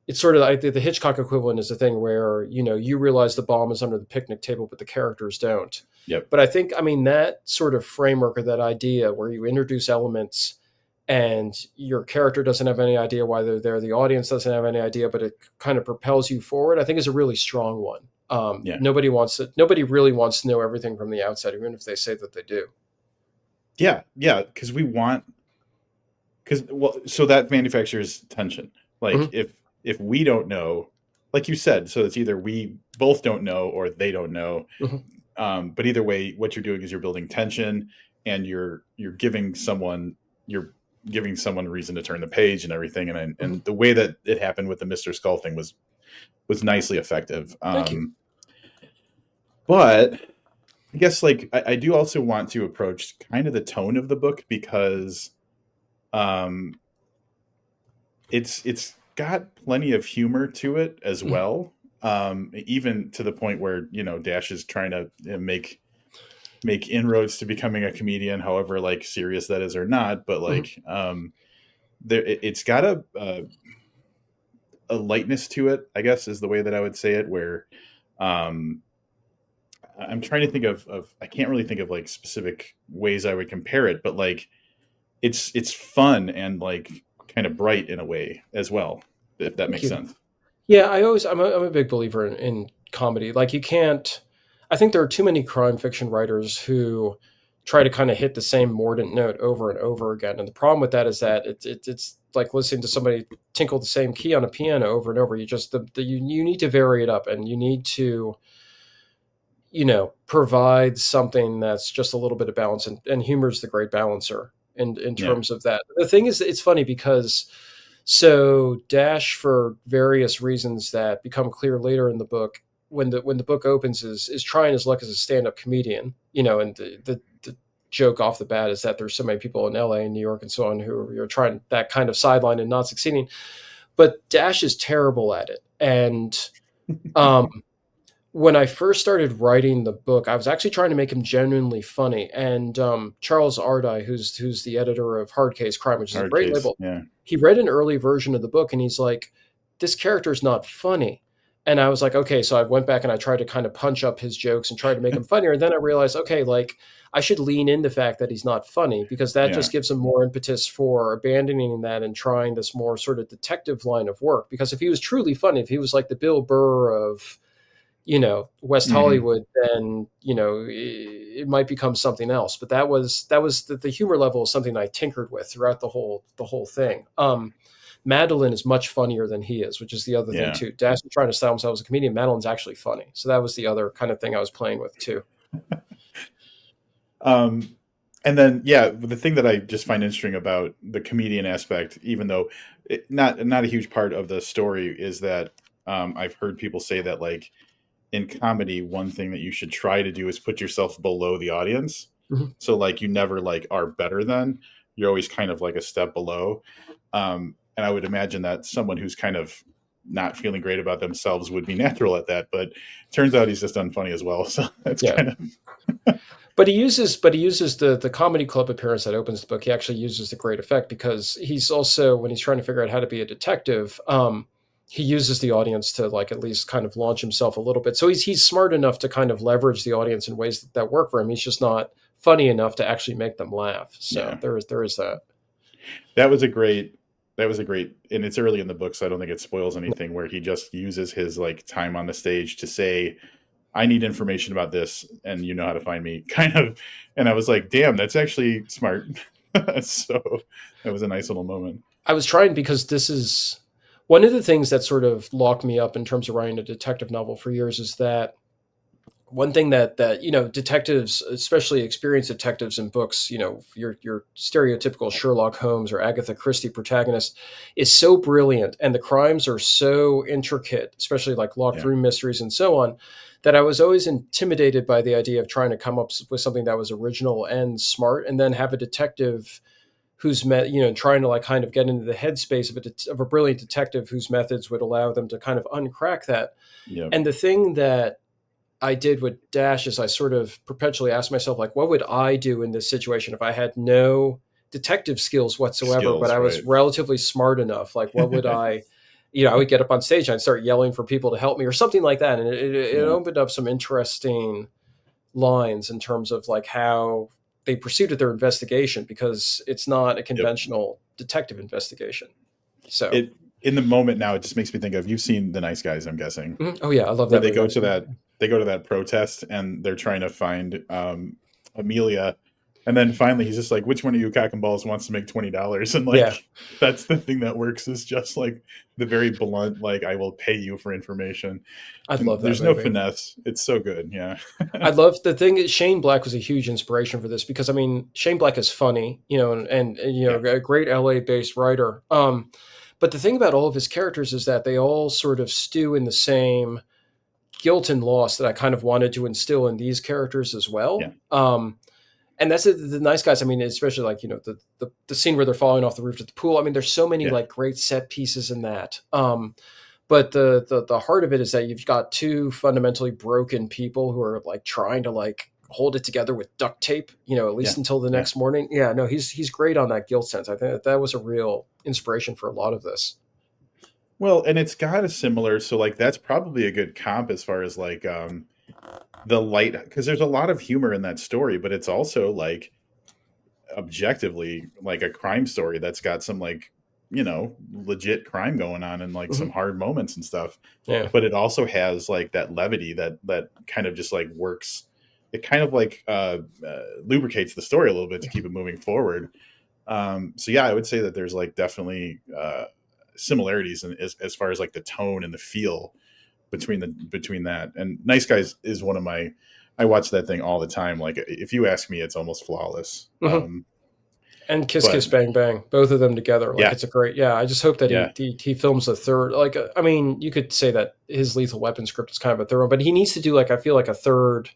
It's sort of like the Hitchcock equivalent is a thing where you realize the bomb is under the picnic table, but the characters don't. Yep. But I mean that sort of framework or that idea where you introduce elements and your character doesn't have any idea why they're there, the audience doesn't have any idea, but it kind of propels you forward, I think is a really strong one. Yeah. Nobody really wants to know everything from the outside, even if they say that they do. Yeah. Yeah. Because we want because well, so that manufactures tension. Like Mm-hmm. if we don't know, like you said, so it's either we both don't know or they don't know. Mm-hmm. But either way, what you're doing is you're building tension, and you're you're giving someone reason to turn the page and everything. Mm-hmm. And the way that it happened with the Mister Skull thing was nicely effective. Thank you. But I guess like I do also want to approach kind of the tone of the book because um, it's got plenty of humor to it as Mm-hmm. well. Even to the point where Dash is trying to make inroads to becoming a comedian, however like serious that is or not. But Mm-hmm. like it's got a lightness to it, I guess is the way that I would say it. Where um, I'm trying to think of I can't really think of like specific ways I would compare it, but like it's fun and like kind of bright in a way as well, if that Thank makes you. sense. Yeah, I'm a big believer in comedy. Like you can't. I think there are too many crime fiction writers who try to kind of hit the same mordant note over and over again. And the problem with that is that it's like listening to somebody tinkle the same key on a piano over and over. You just you need to vary it up, and you need to provide something that's just a little bit of balance. And humor is the great balancer in Yeah. terms of that. The thing is, it's funny because so Dash, for various reasons that become clear later in the book, when the book opens, is trying his luck as a stand-up comedian, and the joke off the bat is that there's so many people in LA and New York and so on who are trying that kind of sideline and not succeeding. But Dash is terrible at it. And um, when I first started writing the book, I was actually trying to make him genuinely funny. And Charles Ardai, who's the editor of Hard Case Crime, which is a Hard great case. label, Yeah. he read an early version of the book and he's like, "This character is not funny." And I was like, okay, so I went back and I tried to kind of punch up his jokes and try to make him funnier. And then I realized, okay, like I should lean in the fact that he's not funny because that Yeah. just gives him more impetus for abandoning that and trying this more sort of detective line of work. Because if he was truly funny, if he was like the Bill Burr of West Hmm. Hollywood, then it might become something else. But that was the humor level is something I tinkered with throughout the whole thing. Madeline is much funnier than he is, which is the other thing Yeah. too. Dash is trying to style himself as a comedian. Madeline's actually funny, so that was the other kind of thing I was playing with too. Um, and then, yeah, the thing that I just find interesting about the comedian aspect, even though not a huge part of the story, is that I've heard people say that like in comedy, one thing that you should try to do is put yourself below the audience. Mhm. So like you never like are better than, you're always kind of like a step below. And I would imagine that someone who's kind of not feeling great about themselves would be natural at that, but turns out he's just unfunny as well. So that's Yeah. kind of But he uses the comedy club appearance that opens the book. He actually uses the great effect because he's also, when he's trying to figure out how to be a detective, he uses the audience to like at least kind of launch himself a little bit. So he's smart enough to kind of leverage the audience in ways that work for him. He's just not funny enough to actually make them laugh. So yeah. there is that. That was a great and it's early in the book, so I don't think it spoils anything, where he just uses his like time on the stage to say, I need information about this and you know how to find me, kind of. And I was like, damn, that's actually smart. So that was a nice little moment. I was trying because this is one of the things that sort of locked me up in terms of writing a detective novel for years is that one thing that detectives, especially experienced detectives in books, your stereotypical Sherlock Holmes or Agatha Christie protagonist is so brilliant and the crimes are so intricate, especially like locked Yeah. room mysteries and so on, that I was always intimidated by the idea of trying to come up with something that was original and smart, and then have a detective who's trying to like kind of get into the headspace of a brilliant detective whose methods would allow them to kind of uncrack that. Yep. And the thing that I did with Dash is I sort of perpetually asked myself, like, what would I do in this situation if I had no detective skills whatsoever, but Skills, I right? was relatively smart enough? Like, what would I would get up on stage and I'd start yelling for people to help me or something like that. And it Yeah. opened up some interesting lines in terms of like how they proceeded their investigation, because it's not a Yep. conventional detective investigation. So, It in the moment now, it just makes me think of, you've seen The Nice Guys, I'm guessing, oh yeah, I love where that movie. Obviously. they go to that protest and they're trying to find Amelia, and then finally he's just like, which one of you cock and balls wants to make $20? And Yeah, like that's the thing that works, is just like the very blunt, like, I will pay you for information, I and love that there's no movie. finesse. It's so good. Yeah. I love the thing is Shane Black was a huge inspiration for this because I mean Shane Black is funny, and Yeah. a great LA based writer. But the thing about all of his characters is that they all sort of stew in the same guilt and loss that I kind of wanted to instill in these characters as well. Yeah. And that's the nice guys. I mean, especially like the scene where they're falling off the roof to the pool. I mean, there's so many Yeah. like great set pieces in that. But the heart of it is that you've got two fundamentally broken people who are like trying to like hold it together with duct tape, at least Yeah. until the Yeah. next morning. Yeah, no, he's great on that guilt sense. I think that was a real inspiration for a lot of this. Well, and it's got a similar, so like that's probably a good comp as far as like the light, because there's a lot of humor in that story, but it's also like objectively like a crime story that's got some like, legit crime going on and like Hmm. some hard moments and stuff. Yeah, But it also has like that levity that kind of just like works. It kind of like lubricates the story a little bit to keep it moving forward. So yeah, I would say that there's like definitely similarities as far as like the tone and the feel between that. And Nice Guys is one of my, I watch that thing all the time. Like if you ask me, it's almost flawless. hmm and Kiss But Kiss Bang Bang, both of them together. Like yeah, it's a great. Yeah, I just hope that yeah, he films a third. Like I mean, you could say that his Lethal Weapon script is kind of a third one, but he needs to do like I feel like a third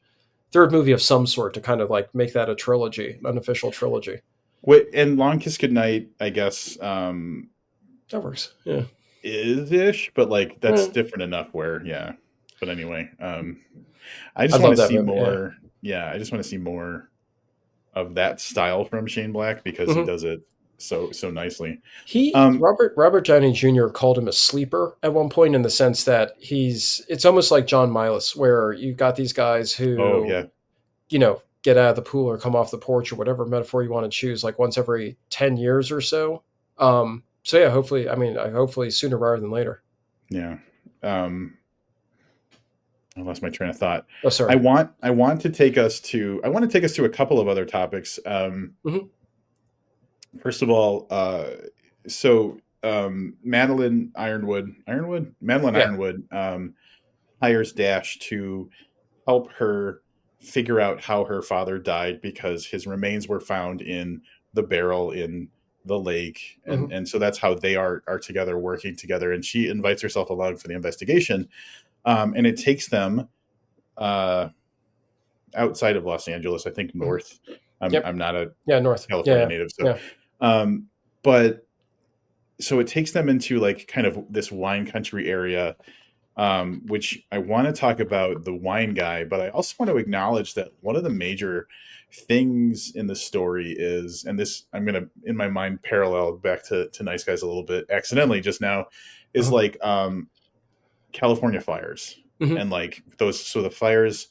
movie of some sort to kind of like make that a trilogy, an official trilogy. wait, and Long Kiss Goodnight, I guess, That works. Yeah. is ish, but like that's Yeah. different enough where, yeah. But anyway, I I just want love to that see movie. Yeah. more. Yeah, I just want to see more of that style from Shane Black, because he Hmm. does it so nicely. He Um, Robert Downey Jr. called him a sleeper at one point in the sense that it's almost like John Milas, where you've got these guys oh who yeah, get out of the pool or come off the porch or whatever metaphor you want to choose, like once every 10 years or so. So yeah, hopefully, I mean, hopefully sooner rather than later. yeah. Um, I lost my train of thought. Oh, sorry. I want to take us to, a couple of other topics. Hmm. First of all, so Madeline Yeah. Ironwood hires Dash to help her figure out how her father died because his remains were found in the barrel in the lake, Hmm. and so that's how they are together working together. And she invites herself along for the investigation, and it takes them uh, outside of Los Angeles, I think Hmm. north. I'm Yep. not a Yeah. North. California Yeah. native, so Yeah. um, but so it takes them into like kind of this wine country area, which I want to talk about the wine guy, but I also want to acknowledge that one of the major things in the story is, and this I'm going to, in my mind, parallel back to Nice Guys a little bit accidentally just now, is Hmm. like California fires. Hmm. And like those, so the fires,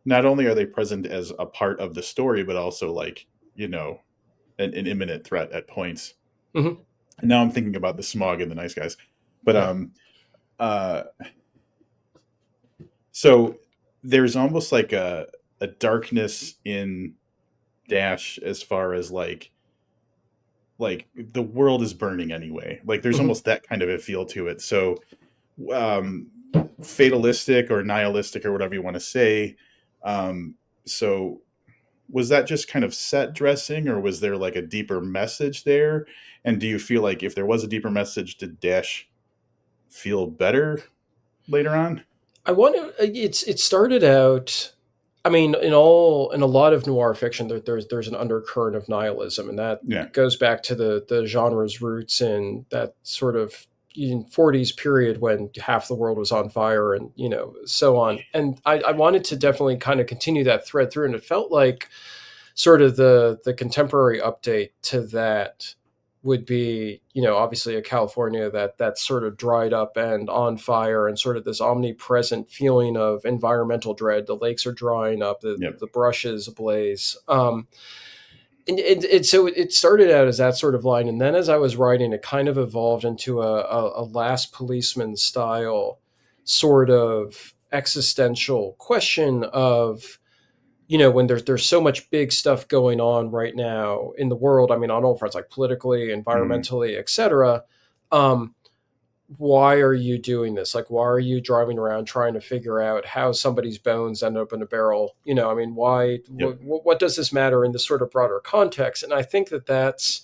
not only are they present as a part of the story, but also like, you know, an imminent threat at points. Hmm. And now I'm thinking about the smog in the Nice Guys. But Yeah. uh so there's almost like a darkness in Dash as far as like the world is burning anyway. Like there's Hmm. almost that kind of a feel to it. So um fatalistic or nihilistic or whatever you want to say. So was that just kind of set dressing, or was there like a deeper message there? And do you feel like if there was a deeper message, did Dash feel better later on? I want to. It started out. I mean, in a lot of noir fiction, there's an undercurrent of nihilism, and that Yeah. goes back to the genre's roots in that sort of in 40s period when half the world was on fire, and so on. And I wanted to definitely kind of continue that thread through, and it felt like sort of the contemporary update to that would be, obviously a California that's sort of dried up and on fire, and sort of this omnipresent feeling of environmental dread. The lakes are drying up, Yep. the brush is ablaze. And so it started out as that sort of line, and then as I was writing, it kind of evolved into a Last Policeman style sort of existential question of, when there's so much big stuff going on right now in the world. I mean, on all fronts, like politically, Mm. environmentally, etc. Um, why are you doing this? Like, why are you driving around trying to figure out how somebody's bones end up in a barrel? I mean, why? Yep. What does this matter in this sort of broader context? And I think that's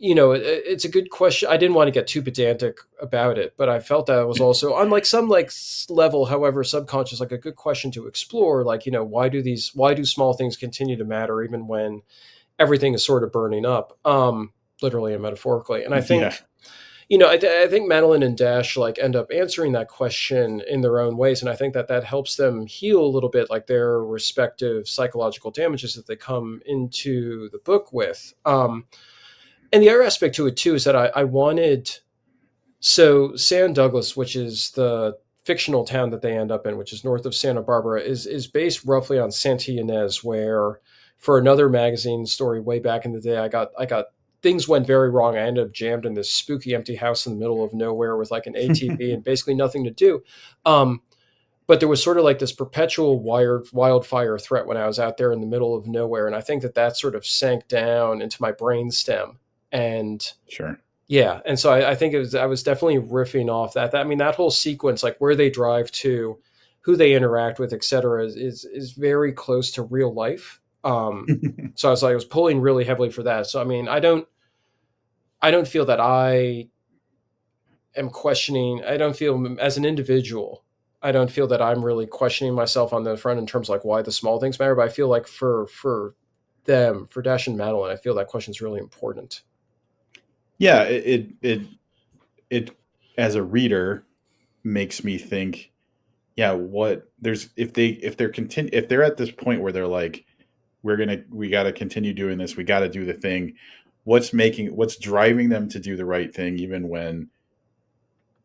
it's a good question. I didn't want to get too pedantic about it, but I felt that it was also on like some like level, however subconscious, like a good question to explore. Like, why do small things continue to matter even when everything is sort of burning up, literally and metaphorically. And I Yeah. think, I think Madeline and Dash like end up answering that question in their own ways, and I think that helps them heal a little bit, like their respective psychological damages that they come into the book with. And the other aspect to it too is that I wanted, so San Douglas, which is the fictional town that they end up in, which is north of Santa Barbara, is based roughly on Santa Ynez, where for another magazine story way back in the day, I got things went very wrong. I ended up jammed in this spooky empty house in the middle of nowhere with like an ATV and basically nothing to do. Um, but there was sort of like this perpetual wildfire threat when I was out there in the middle of nowhere, and I think that sort of sank down into my brainstem. And Sure. yeah, and so I think I was definitely riffing off I mean, that whole sequence, like where they drive to, who they interact with, etc., is very close to real life. So I was pulling really heavily for that. So I mean, I don't feel that I am questioning. I don't feel as an individual. I don't feel that I'm really questioning myself on the front in terms of like why the small things matter. But I feel like for them, for Dash and Madeline, I feel that question is really important. Yeah. It as a reader makes me think, yeah, what there's if they're at this point where they're like, we got to continue doing this, we got to do the thing. What's driving them to do the right thing, even when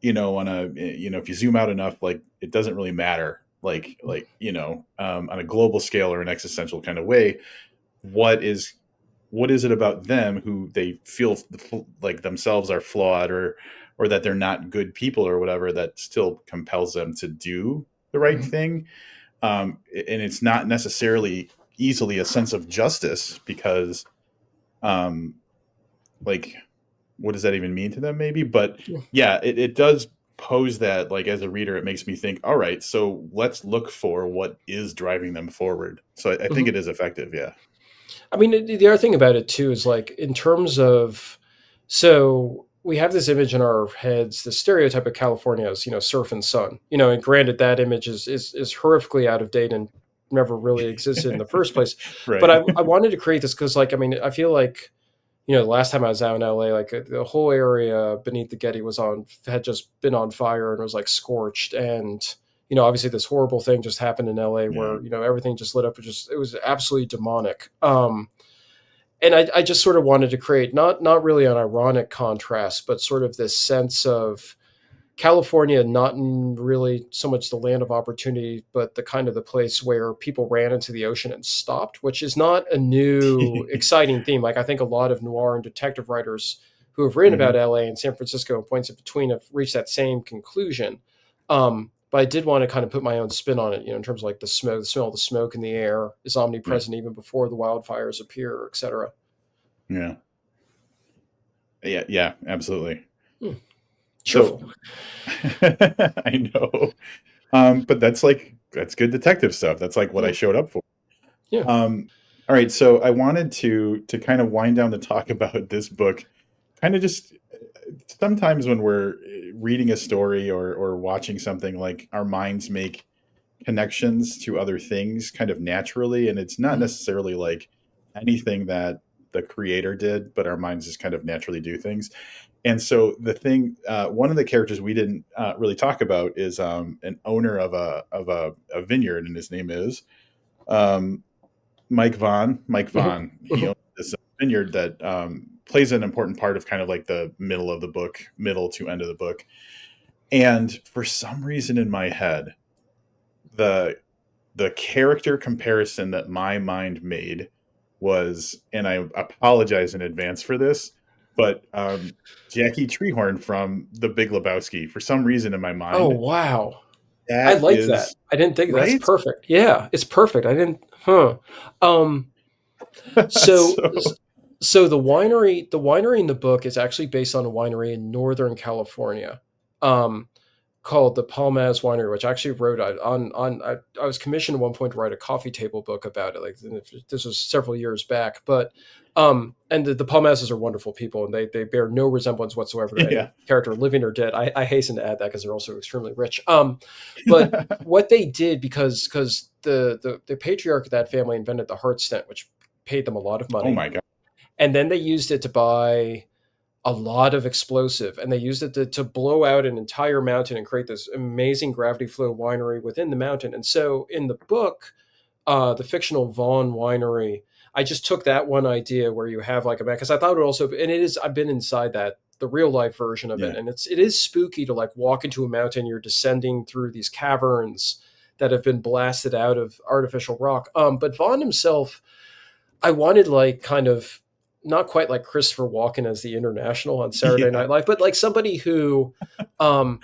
on a if you zoom out enough, like it doesn't really matter. Like on a global scale or an existential kind of way, what is what is it about them who they feel like themselves are flawed, or that they're not good people or whatever, that still compels them to do the right Mhm. thing? And it's not necessarily easily a sense of justice because um like what does that even mean to them, maybe? But Yeah. yeah, it does pose that, like, as a reader, it makes me think, all right, so let's look for what is driving them forward. So I think Mhm. it is effective. Yeah. I mean, the other thing about it too is like in terms of, so we have this image in our heads, the stereotype of California as, surf and sun, and granted that image is horrifically out of date and never really existed in the first place. But Right. I wanted to create this because, like, I mean, I feel like, the last time I was out in LA, like the whole area beneath the Getty had just been on fire and was like scorched. And, obviously this horrible thing just happened in LA Yeah. where, everything just lit up. It was absolutely demonic. And I just sort of wanted to create not really an ironic contrast, but sort of this sense of California, not really so much the land of opportunity, but the kind of the place where people ran into the ocean and stopped, which is not a new, exciting theme. Like I think a lot of noir and detective writers who have written about Hmm. LA and San Francisco and points in between have reached that same conclusion. But I did want to kind of put my own spin on it, in terms of like the smoke, the smell of the smoke in the air is Yeah. omnipresent even before the wildfires appear, et cetera. Yeah. Yeah. Yeah. Absolutely. Hmm. So Cheerful. I know. But that's good detective stuff. That's like what I Yeah. showed up for. Yeah. All right, so I wanted to kind of wind down the talk about this book. Kind of just sometimes when we're reading a story or watching something, like our minds make connections to other things kind of naturally, and it's not Mhm. necessarily like anything that the creator did, but our minds just kind of naturally do things. And so one of the characters we didn't really talk about is an owner of a vineyard, and his name is um, Mike Vaughn. Mike Mhm. Vaughn. He Mhm. owns this vineyard that plays an important part of kind of like the middle to end of the book. And for some reason in my head, the the character comparison that my mind made was, and I apologize in advance for this, but Jackie Treehorn from The Big Lebowski. For some reason in my Oh, mind, wow. I that like that. is I didn't think that's right. perfect. Yeah, it's perfect. I didn't, huh. Um, so, So so the winery in the book is actually based on a winery in Northern California. Um, called the Palmaz Winery, which I actually wrote on. I was commissioned at one point to write a coffee table book about it. Like this was several years back, but and the Palmazes are wonderful people, and they bear no resemblance whatsoever to any yeah. character living or dead. I hasten to add that because they're also extremely rich. But what they did, because the patriarch of that family invented the heart stent, which paid them a lot of Oh money, my god. and then they used it to buy a lot of explosive, and they used it to blow out an entire mountain and create this amazing gravity flow winery within the mountain. And so in the book, the fictional Vaughn winery, I just took that one idea where you have like a, because I thought it also, and it is, I've been inside that, the real life version of it, Yeah. and it is spooky to like walk into a mountain. You're descending through these caverns that have been blasted out of artificial rock. But Vaughn himself, I wanted like kind of not quite like Christopher Walken as the international on Saturday Yeah. Night Live, but like somebody who um,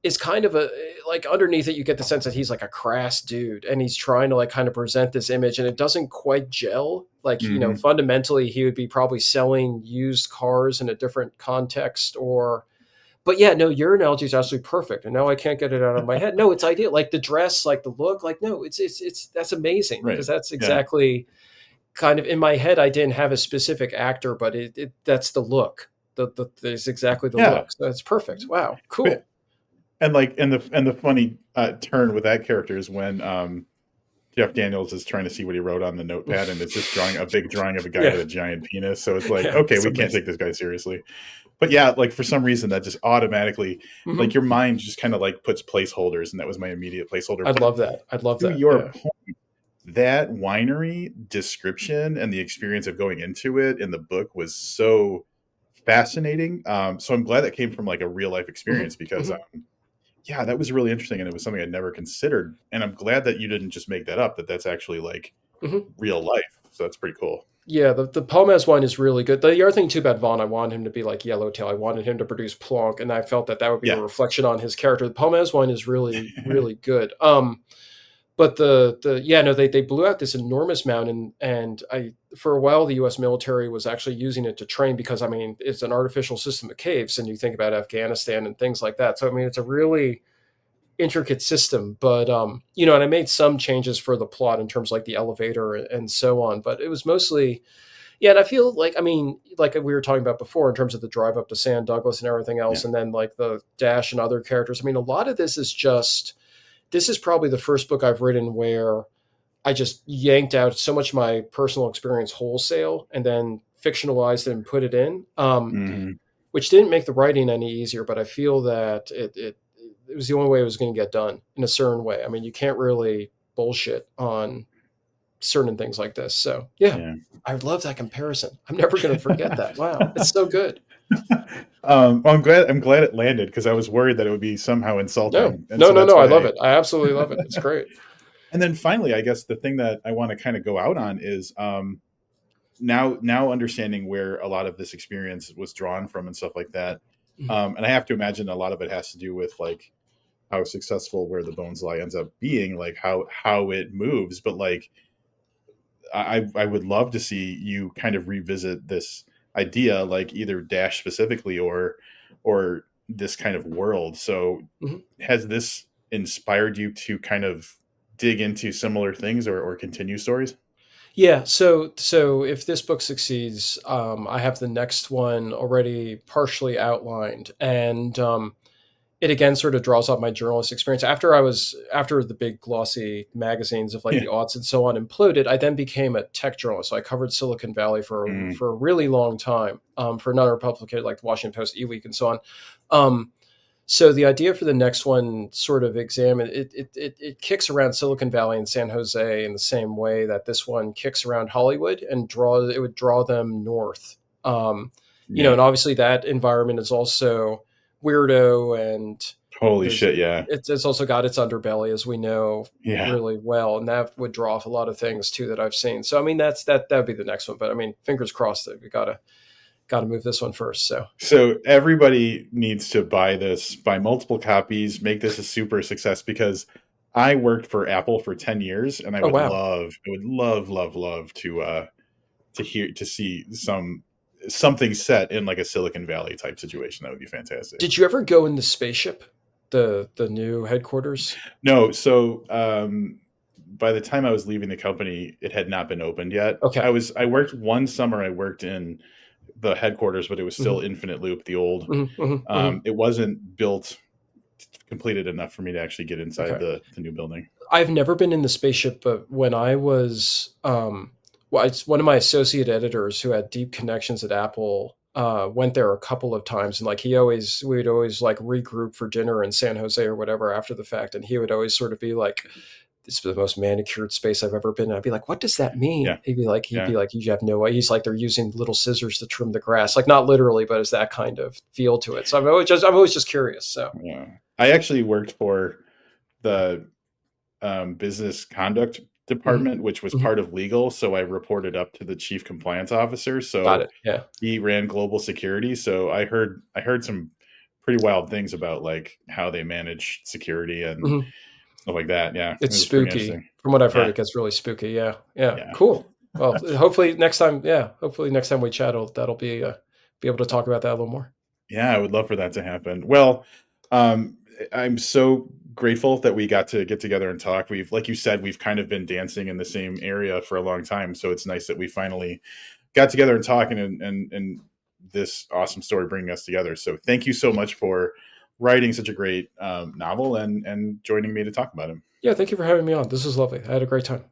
is kind of a, like underneath it, you get the sense that he's like a crass dude and he's trying to like kind of present this image and it doesn't quite gel. Like, Hmm. fundamentally he would be probably selling used cars in a different context or, but yeah, no, your analogy is absolutely perfect. And now I can't get it out of my head. No, it's ideal. Like the dress, like the look, like, no, that's amazing because Right. that's Yeah. exactly kind of in my head. I didn't have a specific actor, but that's the look. There's exactly the Yeah. look. So that's perfect. Wow, But cool. and the funny turn with that character is when Jeff Daniels is trying to see what he wrote on the notepad, and it's just drawing a big drawing of a guy Yeah, with a giant penis. So it's like, yeah, okay, it's we can't amazing. take this guy seriously. But yeah, like for some reason that just automatically, like Hmm. your mind just kind of like puts placeholders, and that was my immediate placeholder. I'd But love that. I'd love to that. your Yeah. point, that winery description and the experience of going into it in the book was so fascinating. So I'm glad that came from like a real life Hmm. experience because Hmm. yeah, that was really interesting, and it was something I'd never considered. And I'm glad that you didn't just make that up; that's actually like Hmm. real life. So that's pretty cool. Yeah, the Palmas wine is really good. The other thing too about Vaughn, I wanted him to be like Yellowtail. I wanted him to produce Plonk, and I felt that would be a Yeah. reflection on his character. The Palmas wine is really, really good. but the yeah, no, they blew out this enormous mountain, and I for a while the U.S. military was actually using it to train because I mean it's an artificial system of caves, and you think about Afghanistan and things like that. So I mean it's a really intricate system, but and I made some changes for the plot in terms of, like the elevator and so on, but it was mostly yeah. And I feel like I mean like we were talking about before in terms of the drive up to San Douglas and everything Yeah. else, and then like the Dash and other characters. I mean a lot of this is just this is probably the first book I've written where I just yanked out so much of my personal experience wholesale and then fictionalized it and put it in, Hmm. which didn't make the writing any easier. But I feel that it was the only way it was going to get done in a certain way. I mean, you can't really bullshit on certain things like this. So yeah, Yeah. I love that comparison. I'm never going to forget that. Wow, it's so good. Well, I'm glad it landed because I was worried that it would be somehow No, insulting, and no, so no, that's no. I love why. it. I absolutely love it. It's great. And then finally, I guess the thing that I want to kind of go out on is now understanding where a lot of this experience was drawn from and stuff like that. Mhm. And I have to imagine a lot of it has to do with like how successful Where the Bones Lie ends up being, like how it moves. But like I would love to see you kind of revisit this idea, like either Dash specifically or this kind of world. So Mhm. has this inspired you to kind of dig into similar things or continue stories? Yeah, so if this book succeeds, I have the next one already partially outlined, and it again sort of draws out my journalist experience. After the big glossy magazines of like Yeah. the aughts and so on imploded, I then became a tech journalist. So I covered Silicon Valley Mm, for a really long time, for another publication like the Washington Post, eWeek, and so on. Um, so the idea for the next one sort of examine it kicks around Silicon Valley and San Jose in the same way that this one kicks around Hollywood and it would draw them north. Um, yeah. and obviously that environment is also weirdo, and Holy there's shit. Yeah. it's also got its underbelly, as we know Yeah. really well, and that would draw off a lot of things too that I've seen. So I mean that would be the next one, but I mean fingers crossed that we gotta move this one first. So So everybody needs to buy multiple copies, make this a super success because I worked for Apple for 10 years and oh wow. I would love to see something set in like a Silicon Valley type situation. That would be fantastic. Did you ever go in the spaceship, the new headquarters? No, so by the time I was leaving the company, it had not been opened yet. Okay. I worked one summer. I worked in the headquarters, but it was still Hmm. Infinite Loop, the old. Hmm. Hmm. Hmm. It wasn't built completed enough for me to actually get inside Okay. the new building. I've never been in the spaceship, but when I was, well, it's one of my associate editors who had deep connections at Apple. Went there a couple of times, and like we would always like regroup for dinner in San Jose or whatever after the fact, and he would always sort of be like, "This is the most manicured space I've ever been." And I'd be like, "What does that mean?" Yeah, He'd yeah, be like, "You have no idea." He's like, "They're using little scissors to trim the grass," like not literally, but it's that kind of feel to it. So I'm always just curious. So yeah. I actually worked for the business conduct mhm, department, which was mhm. part of legal. So I reported up to the chief compliance officer. Got So it. Yeah. he ran global security. So I heard some pretty wild things about like how they manage security and Mhm. stuff like that. Yeah, it It's was pretty spooky. interesting. From what I've heard, Yeah, it gets really spooky. Yeah. Yeah. yeah, Cool. Well, hopefully next time, yeah, hopefully next time we chat, that'll be able to talk about that a little more. yeah. I would love for that to happen. Well, um, I'm so grateful that we got to get together and talk. We've, like you said, we've kind of been dancing in the same area for a long time. So it's nice that we finally got together and talking and this awesome story bringing us together. So thank you so much for writing such a great novel and joining me to talk about him. Yeah. Thank you for having me on. This was lovely. I had a great time.